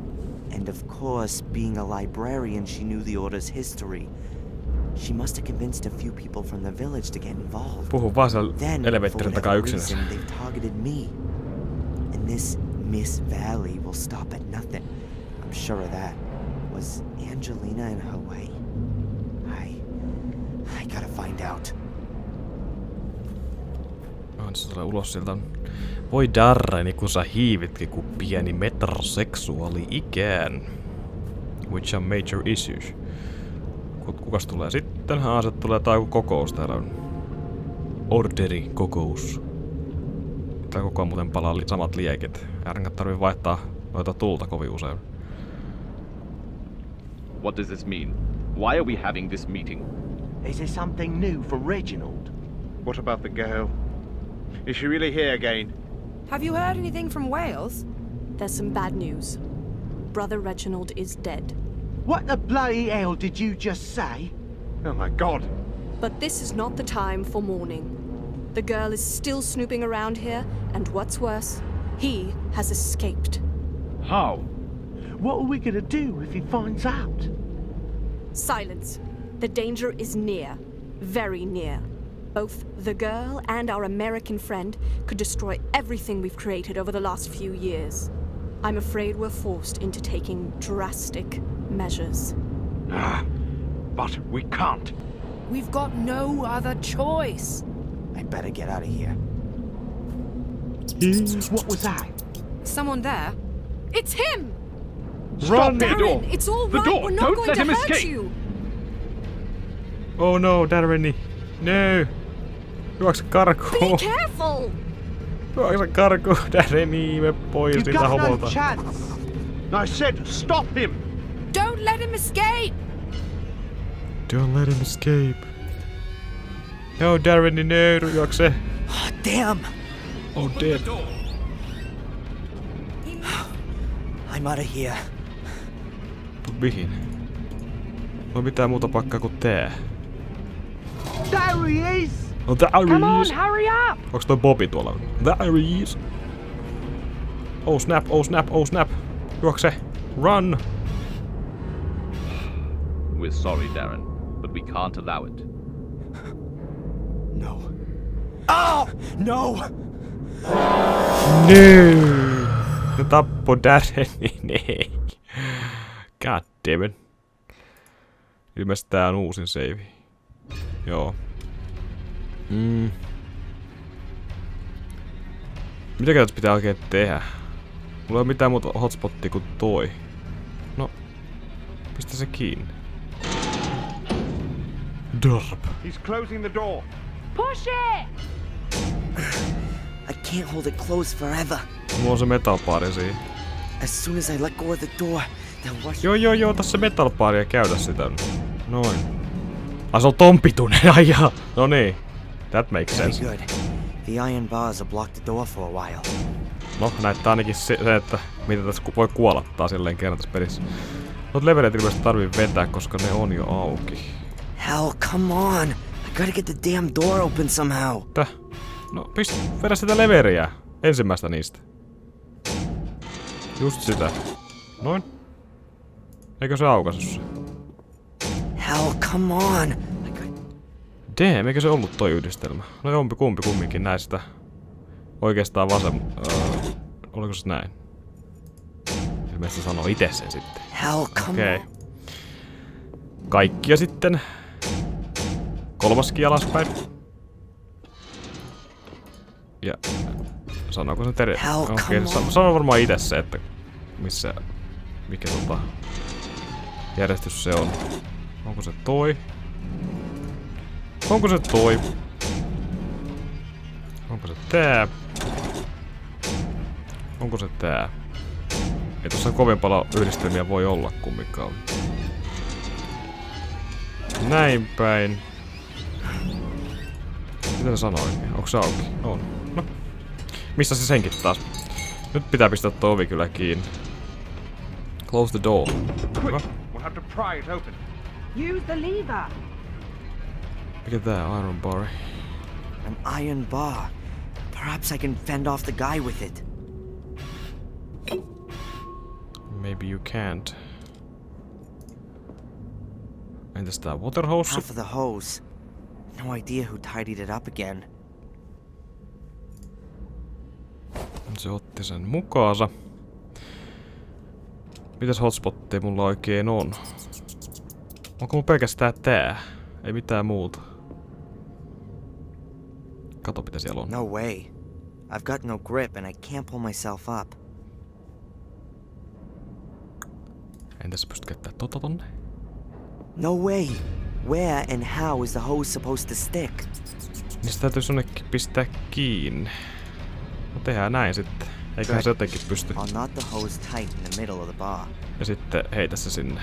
And of course, being a librarian, she knew the Order's history. She must have convinced a few people from the village to get involved. Puhu vaan siellä Then, for elevaattorin takaa whatever yksinänsä. reason, they've targeted me. And this Miss Valley will stop at nothing. I'm sure of that. Was Angelina in her way? I gotta find out. On se tulee ulos sieltä. Voi Darreni, kun sä hiivitkin kuin pieni metroseksuaali-ikään. Which are major issues. Kukas tulee sitten? Se tulee tää joku kokous täällä on. Orderin kokous. Täällä koko ajan muuten palaa samat liekit. Äärenkä tarvii vaihtaa noita tulta kovin usein. What does this mean? Why are we having this meeting? Is there something new from Reginald? What about the girl? Is she really here again? Have you heard anything from Wales? There's some bad news. Brother Reginald is dead. What the bloody hell did you just say? Oh my god! But this is not the time for mourning. The girl is still snooping around here, and what's worse, he has escaped. How? What are we gonna do if he finds out? Silence. The danger is near. Very near. Both the girl and our American friend could destroy everything we've created over the last few years. I'm afraid we're forced into taking drastic measures. But we can't. We've got no other choice. I better get out of here. What was that? Someone there? It's him! Run! The door! Darren, it's all The right. door! We're not Don't going let to him hurt escape! you. Oh no, Darreni. No. Juokse karkuun. Be careful! Juokse karkuun, Darreni. Me pois You've niitä got no homolta. chance. I said stop him! Don't let him escape! Don't let him escape. No, Darreni, no. Juokse. Oh, damn! Oh, dead. I'm out of here. Mihin? No mitään muuta pakkaa kuin tää. There he is! Oh, there he Come on, is. hurry up! Onks toi Bobby tuolla? There he is. Oh snap, oh snap, oh snap. Juokse. Run. We're sorry, Darren, but we can't allow it. No. Oh! No! No. Ne tappoi Darrenin. Ei. God damn it. Ilmeisesti tää on uusin save. Joo. Mitä tässä pitää oikein tehdä? Mulla ei ole mitään muuta hotspottia kuin toi. No. Pistä se kiinni. Derp. He's closing the door. Push it! I can't hold it closed forever. Mulla on se metalpaari siinä. As soon as I let go of the door, they'll rush. Joo, tässä metalpaari ja käytä sitä. Noin. Ai se on ton pituinen, ai jaa. No niin. That makes Very sense. good. The iron bars have blocked the door for a while. No, näyttää ainakin se, että mitä tässä voi kuolattaa silleen kerran tässä pelissä. Noit leveleet ilmeisesti tarvii vetää, koska ne on jo auki. Hell, come on! I gotta get the damn door open somehow. Täh? No, vedä sitä leveriä. Ensimmäistä niistä. Just sitä. Noin. Eikö se aukaisu se? Hell, come on! Damn, eikö se ollut toi yhdistelmä? No jompikumpi kumminkin näistä. Oikeastaan oliko se näin? Ilmeisesti sanoo itse sen sitten. Hell, come on. Kaikkia sitten. Kolmaskin alaspäin. Ja sanooko se sanoo varmaan itse se, että mikä järjestys se on. Onko se toi? Onko se toi? Onko se tää? Onko se tää? Ei tossa kovin paljon yhdistelmiä voi olla kumminkaan. Näin päin. Mitä se sanoo oikein? Onko se auki? On. No. Missä se senkin taas? Nyt pitää pistää tuo ovi kyllä kiinni. Close the door. Quick! We'll have to pry it open. Use the lever. Mikä tää iron bar? An iron bar. Perhaps I can fend off the guy with it. Maybe you can't. Entäs tää water hose? Half of the hose. No idea who tidied it up again. Se otti sen mukaansa. Mitäs hotspotteja mulla oikein on? Onko mun pelkästään tää? Ei mitään muuta. Kato mitä siellä on. No way. I've got no grip and I can't pull myself up. Entäs pysty käyttämään tota tonne? No way. Where and how is the hose supposed to stick? Niistä täytyy jonnekin pistää kiinni. No tehdään näin sitten. Eiköhän se jotenkin pysty. I'll knot the hose tight in the middle of the bar. Ja sitten heitä se sinne.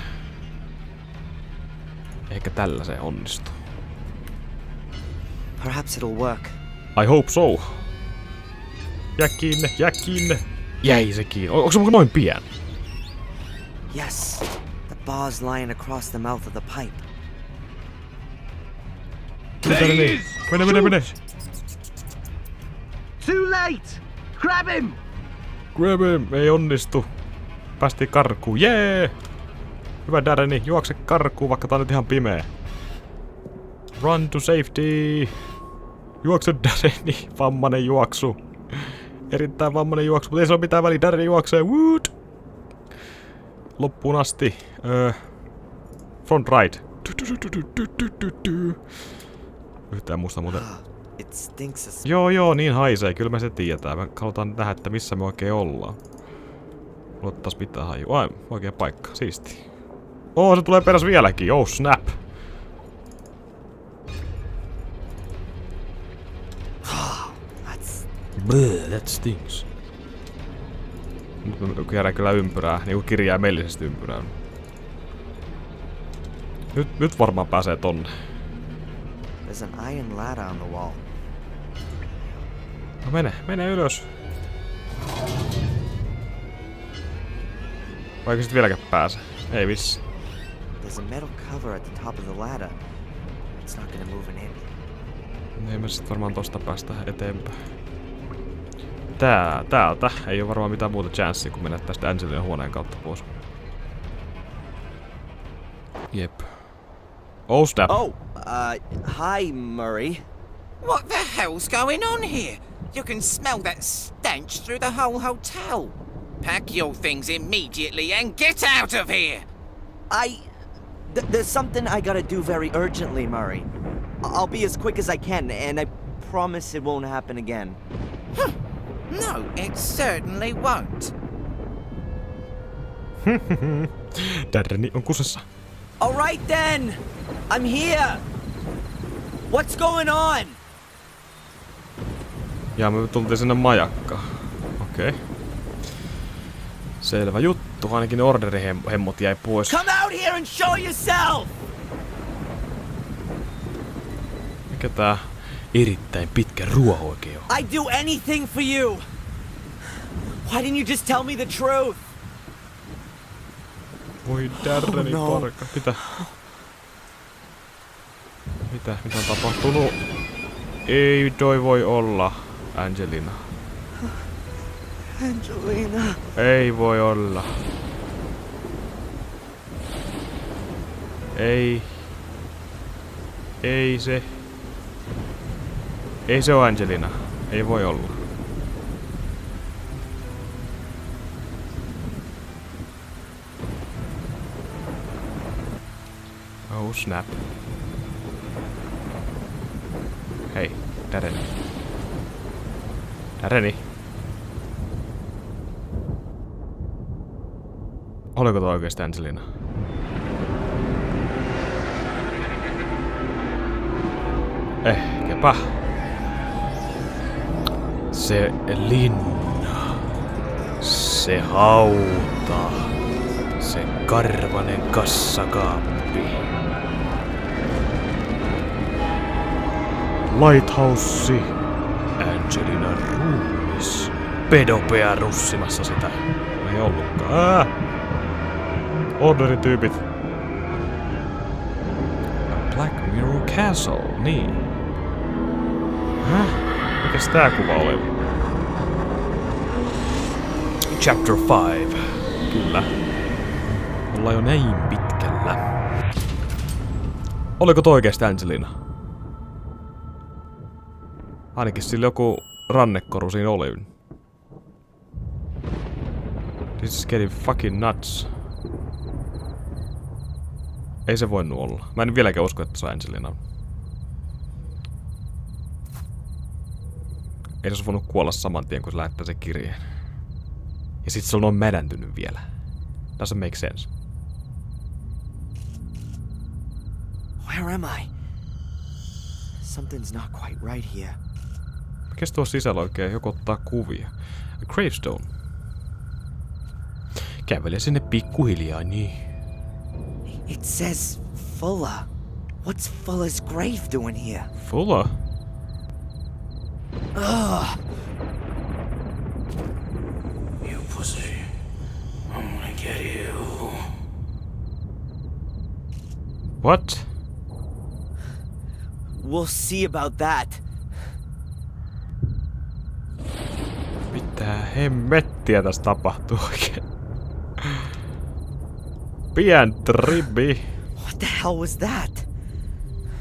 Ehkä tällä se onnistuu. Perhaps it'll work. I hope so. Jää kiinni, jää kiinni. Jäi se kiinni. Onko se muka noin pian? Yes. The bar's lying across the mouth of the pipe. Mene. Too late! Grab him! Grab him. Ei onnistu. Päästiin karkuun, jee! Hyvä Darreni, juokse karkuun, vaikka tää on nyt ihan pimeä. Run to safety! Juokse Darreni, vammanen juoksu. Erittäin vammanen juoksu, mutta ei se ole mitään väliä, Darreni juoksee, woot! Loppuun asti. Front right. Yhtään musta muuten. Joo, niin haisee, kyllä me se tiedetään. Me halutaan nähdä, että missä me oikein ollaan. Luottaas pitää hajua. Ai, oikea paikka, siisti. Se tulee peräs vieläkin, oh snap! That stings. Nyt me kierrään kyllä ympyrää, niinku kirjaimellisesti ympyrää. Nyt varmaan pääsee tonne. There's an iron ladder on the wall. No mene ylös. Vaikka sit vieläkään pääse? Ei vissi. There's a metal cover at the top of the ladder. It's not gonna move an inch. Ei me sit varmaan tosta päästä eteenpäin. Täältä. Ei oo varmaan mitään muuta chanssiä, kun mennä tästä Angelina huoneen kautta pois. Jep. Oh snap. Hi Murray. What the hell's going on here? You can smell that stench through the whole hotel. Pack your things immediately and get out of here! There's something I gotta do very urgently, Murray. I'll be as quick as I can, and I promise it won't happen again. No, it certainly won't. Darreni on kusessa. Alright then! I'm here! What's going on? Ja me tultiin sinne majakkaan. Okei. Selvä juttu, ainakin orderin hemmot jäi pois. Come out here and show yourself! Mikä tää erittäin pitkä ruoho oikein on? I'd do anything for you! Why didn't you just tell me the truth? Voi Darreni parka. Mitä on tapahtunut? Ei toi voi olla Angelina. Angelina. Ei voi olla. Ei se ole Angelina. Ei voi olla. Oh snap. Hei, Darreni. Oliko toi oikeesti Angelina? Ehkäpä. Se linna. Se hauta. Se karvanen kassakaappi. Lighthouse. Angelinan ruumis. Pedopea russimassa sitä. Ei ollutkaan. Orderin tyypit. Black Mirror Castle, niin. Mikäs tää kuva oli? Chapter 5. Kyllä. Ollaan jo näin pitkällä. Oliko toi oikeesti Angelina? Ainakin sillä joku rannekoru siinä oli. This is getting fucking nuts. Ei se voinut olla. Mä en vieläkään usko, että se on Angelina. Ei se olisi voinut kuolla saman tien, kun se lähettää sen kirjeen. Ja sit se on mädäntynyt vielä. Doesn't make sense. Where am I? Something's not quite right here. Mikäs tuo sisällä oikein? Joku ottaa kuvia. A gravestone. Kävelee sinne pikkuhiljaa, niin. It says Fuller. What's Fuller's grave doing here? Fuller? Ugh. You pussy. I'm gonna get you. What? We'll see about that. Mitä hemmettiä tässä tapahtuu oikein? Pien tribi. What the hell was that?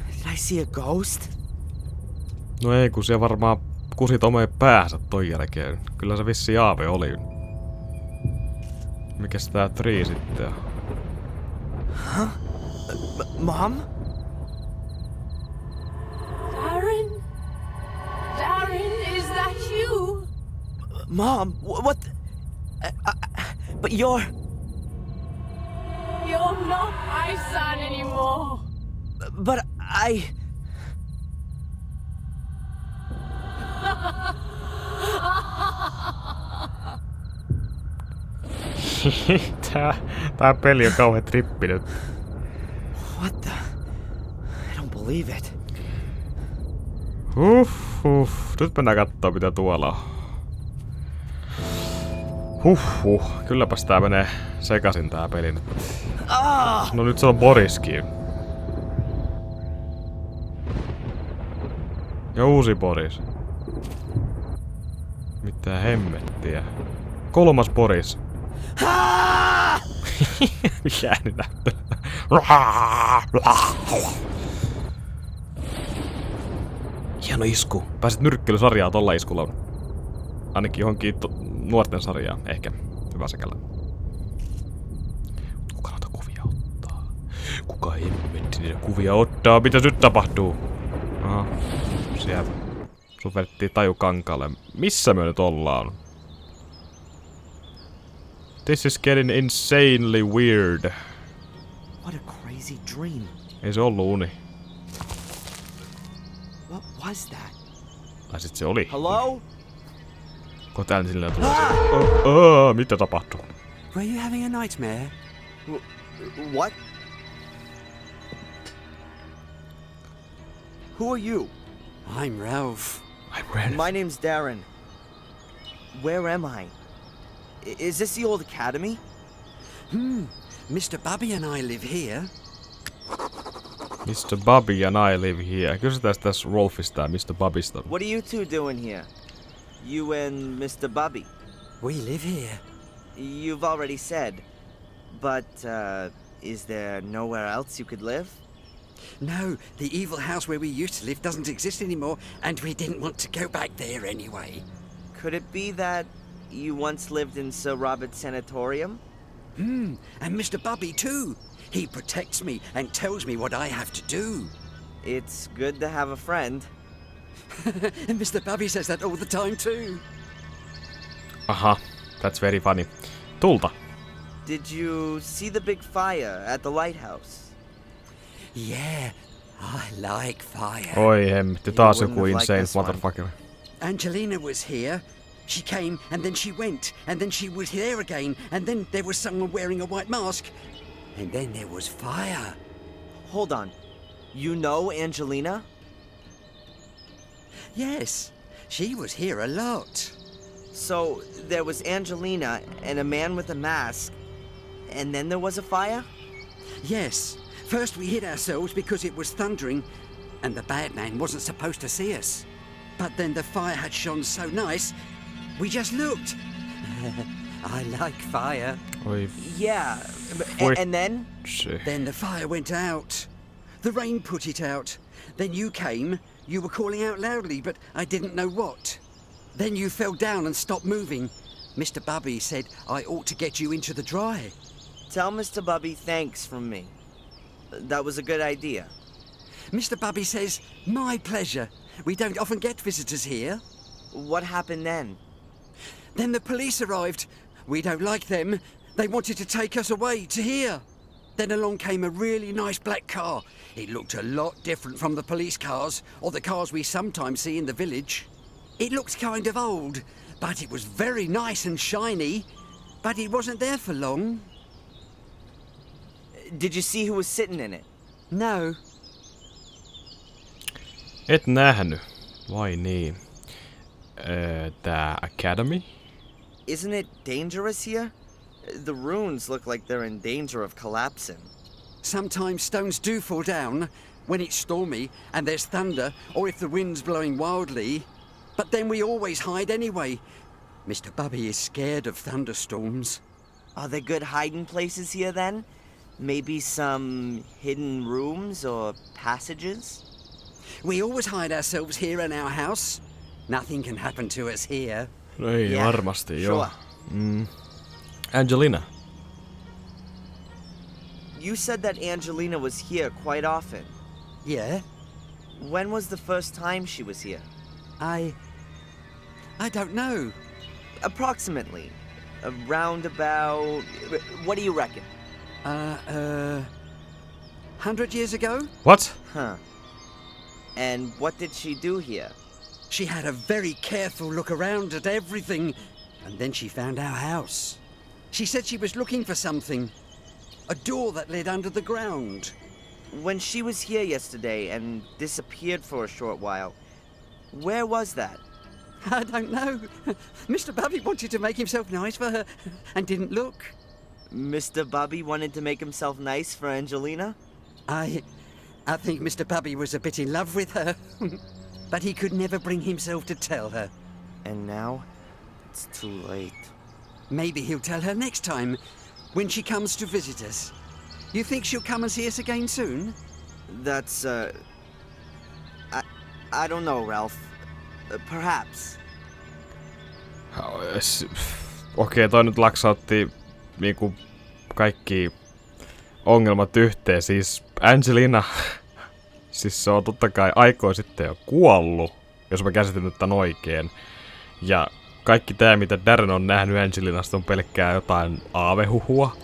Did I see a ghost? No ei, kun siellä varmaan kusit omeen päänsä toi jälkeen. Kyllä se vissi aave oli. Mikäs tää Tree sitten on? Huh? Mom? Darren? Darren, is that you? Mom, what? But you're not my son anymore. But I... Tää peli on kauhean trippi nyt. What the... I don't believe it. Nyt mennään kattoo mitä tuolla on. Kylläpäs tää menee sekasin tää peli nyt. No nyt se on Boriskin. Ja uusi Boris. Mitä hemmettiä. 3. Boris. Mikä nyt näyttää? Hieno isku. Pääsit nyrkkelysarjaa tolla iskulla. Ainakin johonkin nuorten sarjaan. Ehkä. Hyvä sekällä. Kuka noita kuvia ottaa? Kuka hemmetti niitä kuvia ottaa? Mitä nyt tapahtuu? Aha. Siellä. Sun vedettiin taju kankaalle. Missä me nyt ollaan? This is getting insanely weird. What a crazy dream. Ei se ollut uni. What was that? Tai sit se oli. Hello? Kun täällä silleen tulee se. Mitä tapahtuu? Were you having a nightmare? What? Who are you? I'm Ralph. My name's Darren. Where am I? Is this the old academy? Mr. Bubby and I live here. Mr. Bubby and I live here. Kysytään tässä Rolfista ja Mr. Bubbysta. What are you two doing here? You and Mr. Bubby? We live here. You've already said. But, is there nowhere else you could live? No, the evil house where we used to live doesn't exist anymore, and we didn't want to go back there anyway. Could it be that you once lived in Sir Robert's sanatorium? And Mr. Bubby too. He protects me and tells me what I have to do. It's good to have a friend. And Mr. Bubby says that all the time too. Aha, that's very funny. Tulta. Did you see the big fire at the lighthouse? Yeah, I like fire. Oi hemmetti, taas joku wouldn't have liked insane this one. motherfucker. Angelina was here. She came, and then she went, and then she was here again, and then there was someone wearing a white mask, and then there was fire. Hold on. You know Angelina? Yes, she was here a lot. So, there was Angelina and a man with a mask, and then there was a fire? Yes. First we hid ourselves because it was thundering, and the bad man wasn't supposed to see us. But then the fire had shone so nice, we just looked. I like fire. Oi. Yeah, and then? Then the fire went out. The rain put it out. Then you came. You were calling out loudly, but I didn't know what. Then you fell down and stopped moving. Mr. Bubby said I ought to get you into the dry. Tell Mr. Bubby thanks from me. That was a good idea. Mr. Bubby says, my pleasure. We don't often get visitors here. What happened then? Then the police arrived. We don't like them. They wanted to take us away to here. Then along came a really nice black car. It looked a lot different from the police cars or the cars we sometimes see in the village. It looked kind of old, but it was very nice and shiny. But it wasn't there for long. Did you see who was sitting in it? No. Et nähnyt. Vai niin. Tää Academy? Isn't it dangerous here? The ruins look like they're in danger of collapsing. Sometimes stones do fall down when it's stormy and there's thunder or if the wind's blowing wildly. But then we always hide anyway. Mr. Bubby is scared of thunderstorms. Are there good hiding places here then? Maybe some hidden rooms or passages? We always hide ourselves here in our house. Nothing can happen to us here. No ei Yeah, varmasti, joo. sure. Angelina. You said that Angelina was here quite often. Yeah? When was the first time she was here? I don't know. Approximately. Around about... What do you reckon? 100 years ago? What? Huh. And what did she do here? She had a very careful look around at everything, and then she found our house. She said she was looking for something. A door that led under the ground. When she was here yesterday and disappeared for a short while, where was that? I don't know. Mr. Bubby wanted to make himself nice for her and didn't look. Mr. Bubby wanted to make himself nice for Angelina? I think Mr. Bubby was a bit in love with her. But he could never bring himself to tell her. And now, it's too late. Maybe he'll tell her next time, when she comes to visit us. You think she'll come and see us again soon? That's, I don't know, Ralph. Perhaps. Okei, toi nyt laksautti niinku kaikki ongelmat yhteen. Siis Angelina, siis se on totta kai aikoja sitten jo kuollut, jos mä käsitin nyt tän oikein. Ja kaikki tää, mitä Darren on nähnyt Angelinasta, on pelkkää jotain aavehuhua.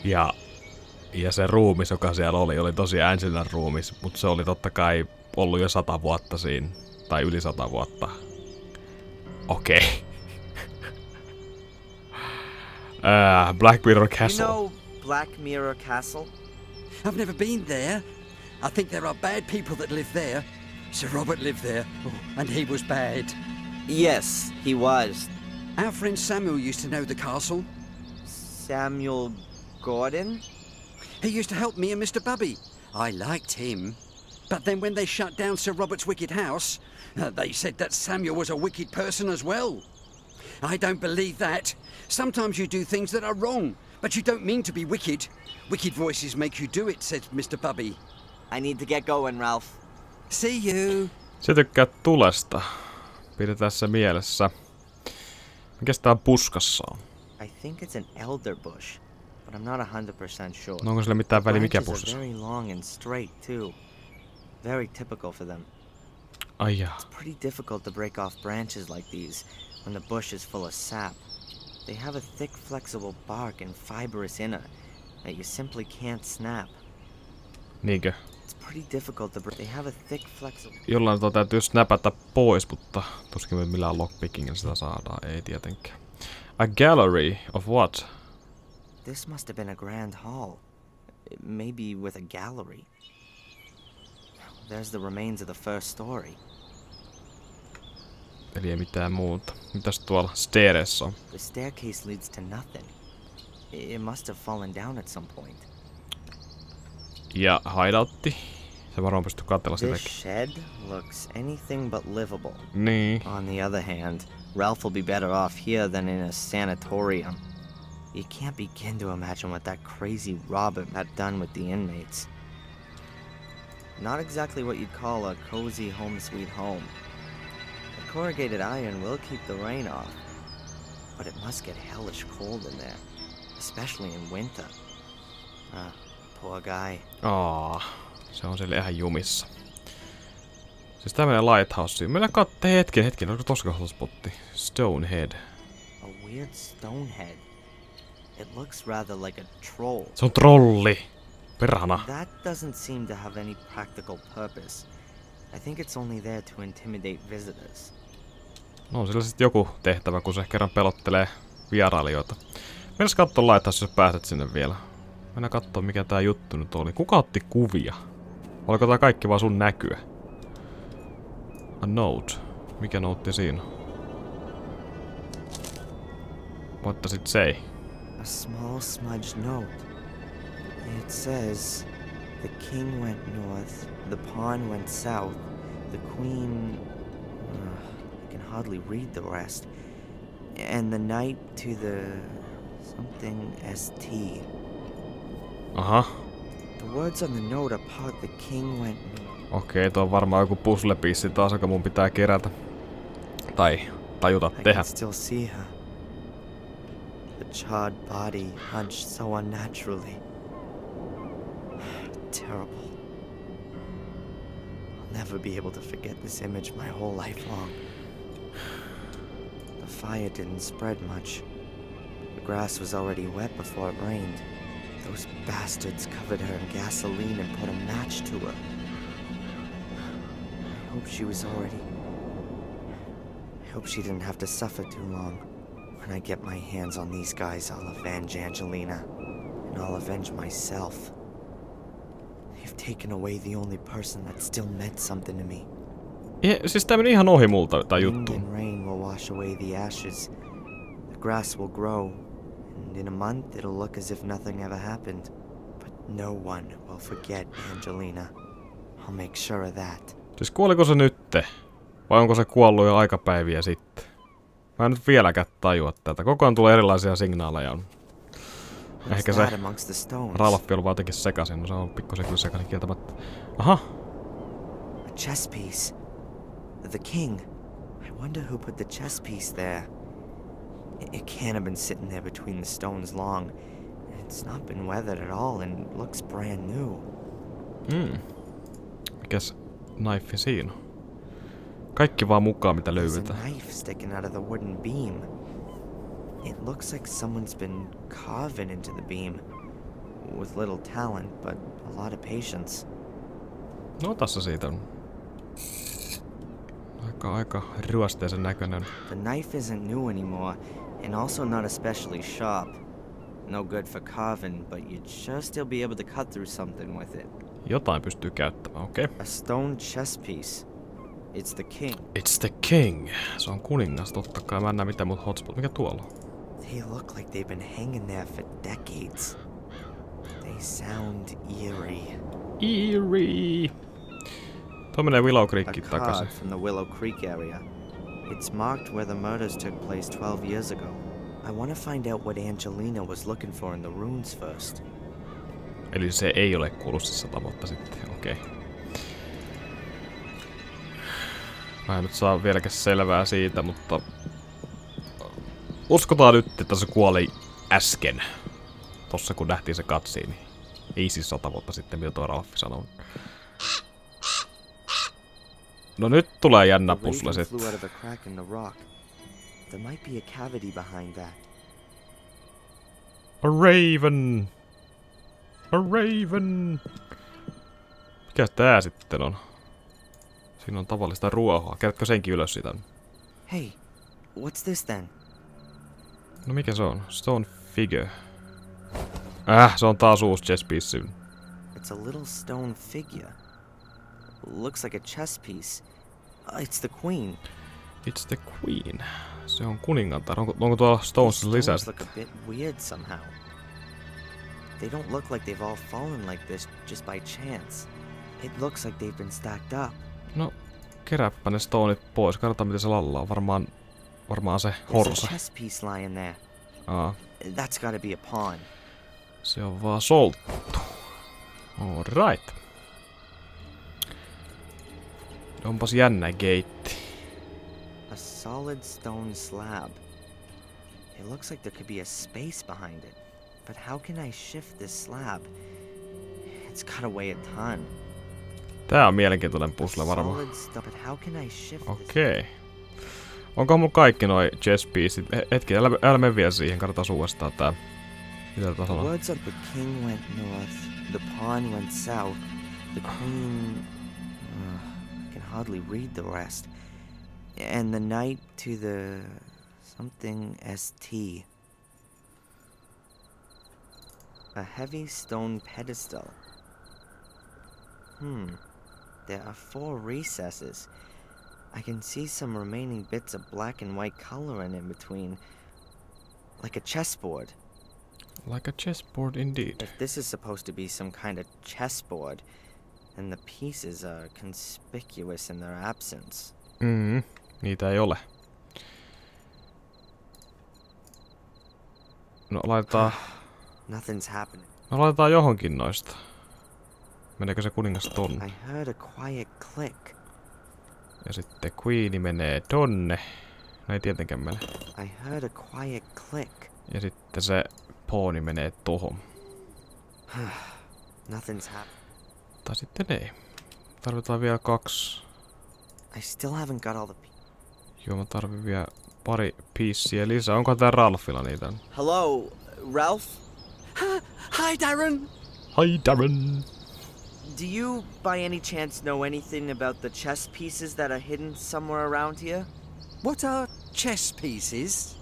Ja se ruumis, joka siellä oli tosiaan Angelinan ruumis, mutta se oli totta kai ollut jo 100 vuotta siinä. Tai yli 100 vuotta. Okei. Black Mirror Castle. You know Black Mirror Castle? I've never been there. I think there are bad people that live there. Sir Robert lived there, and he was bad. Yes, he was. Our friend Samuel used to know the castle. Samuel Gordon? He used to help me and Mr. Bubby. I liked him. But then when they shut down Sir Robert's wicked house, they said that Samuel was a wicked person as well. I don't believe that. Sometimes you do things that are wrong, but you don't mean to be wicked. Wicked voices make you do it, said Mr. Bubby. I need to get going, Ralph. See you. Se tykkää tulesta. Pidetään se mielessä. Mikäs tää puskassa on? I think it's an elder bush, but I'm not 100% sure. No onko sillä mitään väliä mikä puskassa? Very long and straight too. Very typical for them. Ai jaa. It's pretty difficult to break off branches like these when the bush is full of sap. They have a thick, flexible bark and fibrous inner that you simply can't snap. Niinkö? It's pretty difficult to break. They have a thick, flexible... Jollain täytyy snapata pois, mutta tuskin me millään lockpickingillä sitä saadaan. Ei tietenkään. A gallery of what? This must have been a grand hall. Maybe with a gallery. There's the remains of the first story. Eli ei mitään muuta. Mitäs tuolla staireissa on? The staircase leads to nothing. It must have fallen down at some point. Ja hideoutti. Se varmaan pystyy katsella This sitäkin. shed looks anything but livable. Niin. On the other hand, Ralph will be better off here than in a sanatorium. You can't begin to imagine what that crazy Robert had done with the inmates. Not exactly what you'd call a cozy home sweet home. The corrugated iron will keep the rain off, but it must get hellish cold in there, especially in winter. Poor guy. Se on siellä ihan jumissa. Siis tää menee lighthouseen. Mennään hetken, onko tossa kohdalla spotti? Stonehead. A weird stone head. It looks rather like a troll. Se on trolli. Perhana. That doesn't seem to have any practical purpose. I think it's only there to intimidate visitors. No on sillä sitten joku tehtävä, kun se kerran pelottelee vierailijoita. Mennäs kattoo lighthouse, jos pääset sinne vielä. Mennään kattoo mikä tää juttu nyt oli. Kuka otti kuvia? Oliko tää kaikki vaan sun näkyä? A note. Mikä note siinä? What does it say? A small smudged note. It says, the king went north, the pawn went south, the queen... I can hardly read the rest. And the knight to the... something ST. Aha. The words on the note are part the king went... Okei, tuo on varmaan joku puzzle-piece taas, joka mun pitää kerätä. Tai tajuta I tehdä. can still see her. The charred body hunched so unnaturally. Terrible. I'll never be able to forget this image my whole life long. The fire didn't spread much. The grass was already wet before it rained. Those bastards covered her in gasoline and put a match to her. I hope she was already... I hope she didn't have to suffer too long. When I get my hands on these guys, I'll avenge Angelina. And I'll avenge myself. They've taken away the only person that still meant something to me. Siis tää meni ihan ohi multa, tää juttu. Wind and rain will wash away the ashes. The grass will grow. And in a month, it'll look as if nothing ever happened. But no one will forget Angelina. I'll make sure of that. Siis kuoliko se nytte? Vai onko se kuollut jo aikapäiviä sitten? Mä en nyt vieläkään tajua tätä. Koko ajan tulee erilaisia signaaleja. Ehkä se Ralph on vaan jotenkin sekaisin. No se on pikkusen kyllä sekaisin kieltämättä. Aha! A chess piece. The king. I wonder who put the chess piece there. It can't have been sitting there between the stones long. It's not been weathered at all and looks brand new. Mikäs knife siinä on? Kaikki vaan mukaan mitä löydetään. There's a knife sticking out of the wooden beam. It looks like someone's been carving into the beam. With little talent, but a lot of patience. No tässä siitä on. Aika ryösteisen näköinen. The knife isn't new anymore, and also not especially sharp. No good for carving, but you'd sure still be able to cut through something with it. Jotain pystyy käyttämään, okei. A stone chess piece. It's the king. It's the king. Se on kuningas, totta kai. Mä en näe mitään muuta hotspot. Mikä tuolla on? They look like they've been hanging there for decades. They sound eerie. Eerie. Tuo menee Willow Creekin A takaisin. card from the Willow Creek area. It's marked where the murders took place 12 years ago. I want to find out what Angelina was looking for in the runes first. Eli se ei ole kuullut 100 vuotta sitten, okei. Mä en nyt saa vieläkään selvää siitä, mutta... Uskotaan nyt, että se kuoli äsken. Tossa kun nähtiin se cutscene. Ei siis 100 vuotta sitten, mitä tuo Ralph sanoi. No nyt tulee jännä puzzle sitten. A raven! A raven! Mikä tää sitten on? Siinä on tavallista ruohoa. Kerrotkö senkin ylös sitä? Hey, what's this then? No mikä se on? Stone figure. Se on taas uusi chess piece. It's a little stone figure. Looks like a chess piece. It's the queen. It's the queen. Se on kuningatar. Onko tuolla Stones lisää? Look a bit weird somehow. They don't look like they've all fallen like this just by chance. It looks like they've been stacked up. No, kerääpä ne stoneit pois. Katsotaan miten se lallaa. Varmaan se horsa. There's a chess piece lying there. That's gotta be a pawn. Se on vaan solttu. Alright. Onpas jännä geitti. A solid stone slab. It looks like there could be a space behind it. But how can I shift this slab? It's gotta weigh a ton. Tää on mielenkiintoinen puzzle varmaan. Okei. Onko mun kaikki noi chess pieceit? Hetki, älä mene vielä siihen, katsotaan uudestaan tää. Mitä tätä sanoo? Words of the king went north, the pawn went south, the queen... I can hardly read the rest. And the knight to the... something ST. A heavy stone pedestal. There are 4 recesses. I can see some remaining bits of black and white coloring in between. Like a chessboard. Like a chessboard indeed. If this is supposed to be some kind of chessboard, then the pieces are conspicuous in their absence. Niitä ei ole. No laitetaan... Nothing's happening. No laitetaan johonkin noista. Meneekö se kuningas tonne? I heard a quiet click. Ja sitten Queeni menee tonne. No ei tietenkään mene. I heard a quiet click. Ja sitten se pony menee tohon. Nothing's happened. Tai sitten ei. Tarvitaan vielä 2. I still haven't got all the Joo, mä tarvin vielä pari piissiä lisää. Onko tää Ralphilla niitä? Hello, Ralph? Hi, Darren. Hi, Darren. Do you, by any chance, know anything about the chess pieces that are hidden somewhere around here? What are chess pieces?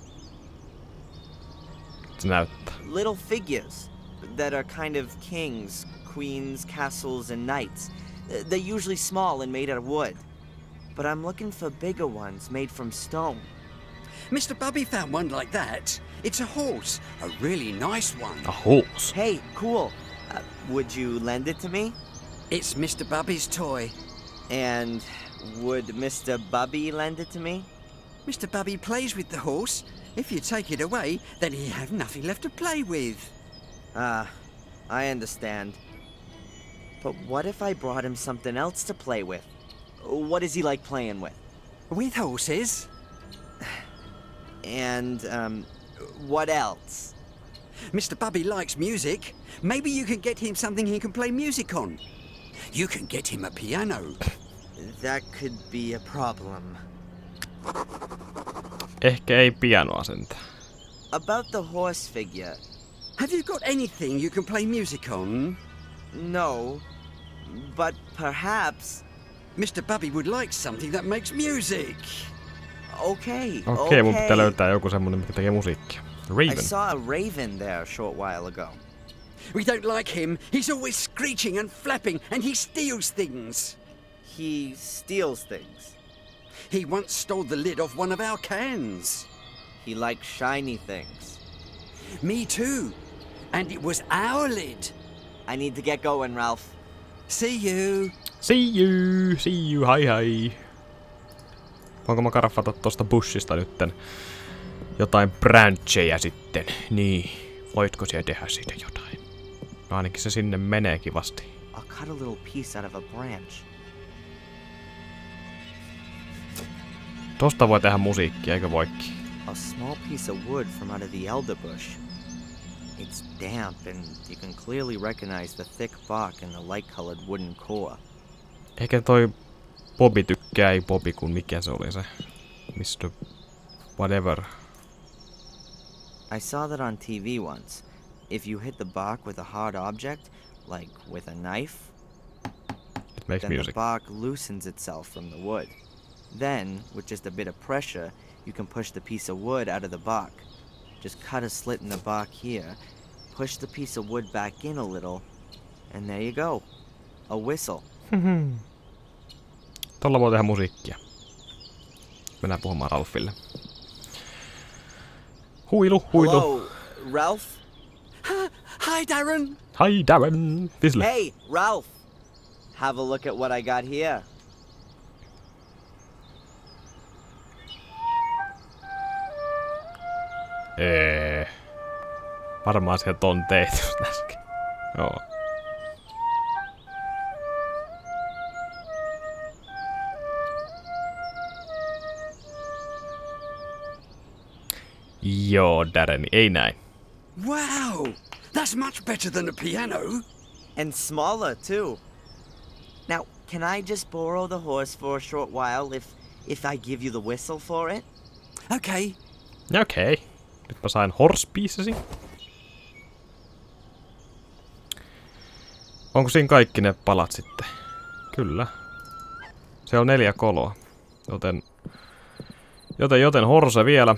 Se näyttää. Little figures that are kind of kings, queens, castles, and knights. They're usually small and made out of wood. But I'm looking for bigger ones made from stone. Mr. Bubby found one like that. It's a horse, a really nice one. A horse? Hey, cool. Would you lend it to me? It's Mr. Bubby's toy. And would Mr. Bubby lend it to me? Mr. Bubby plays with the horse. If you take it away, then he'll have nothing left to play with. I understand. But what if I brought him something else to play with? What is he like playing with? With horses. And, what else? Mr. Bubby likes music. Maybe you can get him something he can play music on. You can get him a piano. That could be a problem. Ehkä ei pianoa sentään. About the horse figure. Have you got anything you can play music on? No, but perhaps... Mr. Bubby would like something that makes music. Okay. Okei, mun pitää löytää joku semmonen, mikä tekee musiikkia. Raven. I saw a raven there a short while ago. We don't like him. He's always screeching and flapping, and he steals things. He steals things. He once stole the lid off one of our cans. He likes shiny things. Me too. And it was our lid. I need to get going, Ralph. See you. See you. See you. Hi hi. Voinko mä karfata tosta bushista nytten jotain brancheja sitten? Niin. Voitko siellä tehdä siitä jotain? No ainakin se sinne menee kivasti. I'll cut a little piece out of a branch. Tosta voi tehdä musiikkia, eikö voikin? A small piece of wood from out of the elder bush. It's damp and you can clearly recognize the thick bark and the light-colored wooden core. Ehkä toi Bobby tykkää, ei Bobby, kun mikä se oli se? Mr. Whatever. I saw that on TV once. If you hit the bark with a hard object, like with a knife, It makes then music. the bark loosens itself from the wood. Then, with just a bit of pressure, you can push the piece of wood out of the bark. Just cut a slit in the bark here, push the piece of wood back in a little, and there you go. A whistle. Tuolla voi tehdä musiikkia. Mennään puhumaan Ralphille. Huilu, huilu. Hello, Ralph? Hi, Darren. Hi, Darren. Whistle. Hey, Ralph! Have a look at what I got here. Varmaan sieltä on tehty äsken. Joo. Joo, Darreni, ei näin. Wow, that's much better than a piano. And smaller, too. Now, can I just borrow the horse for a short while if I give you the whistle for it? Okay. Okei. Nyt mä sain horse piecesi. Onko siinä kaikki ne palat sitten? Kyllä. Se on 4 koloa. Joten horse vielä.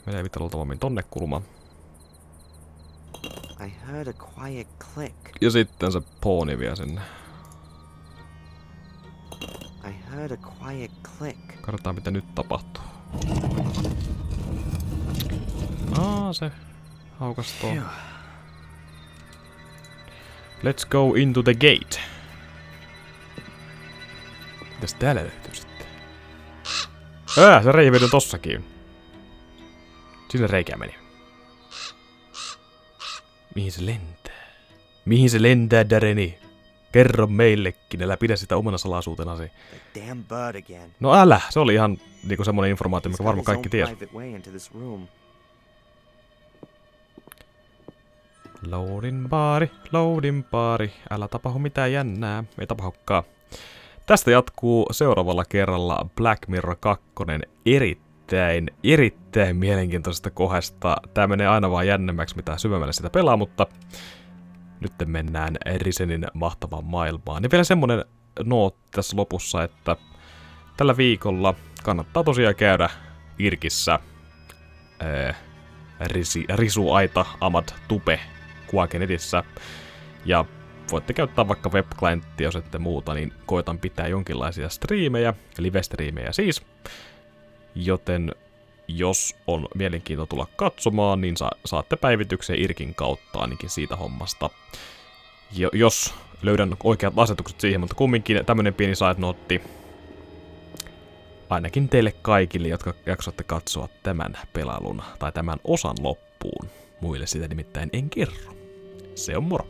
Menee mitä luultavammin tonne kulmaan. I heard a quiet click. Ja sitten se pony vielä sinne. I heard a quiet click. Katsotaan mitä nyt tapahtuu. Se haukastoo. Let's go into the gate. Mitäs täällä löytyy sitten? Se reivi on tossakin. Sinne reikää meni. Mihin se lentää? Mihin se lentää, Darreni? Kerro meillekin, älä pidä sitä omana salaisuutenasi. Damn bird again. No älä, se oli ihan niinku semmonen informaatio, mikä varmaan kaikki ties. Loading baari, älä tapahdu mitään jännää, ei tapahdukaan. Tästä jatkuu seuraavalla kerralla Black Mirror 2 erittäin mielenkiintoisesta kohdasta. Tää menee aina vaan jännemmäksi, mitä syvemmälle sitä pelaa, mutta nyt mennään Risenin mahtavaan maailmaan. Ja vielä semmonen nootti tässä lopussa, että tällä viikolla kannattaa tosiaan käydä Irkissä Risuaita Amad Tupe Kuka netissä. Ja voitte käyttää vaikka web-klienttia, jos ette muuta, niin koitan pitää jonkinlaisia striimejä, live-striimejä siis. Joten jos on mielenkiintoa tulla katsomaan, niin saatte päivityksen Irkin kautta ainakin siitä hommasta. Jos löydän oikeat asetukset siihen, mutta kumminkin tämmönen pieni side-notti. Ainakin teille kaikille, jotka jaksoitte katsoa tämän pelailun tai tämän osan loppuun. Muille sitä nimittäin en kerro. Se on moro.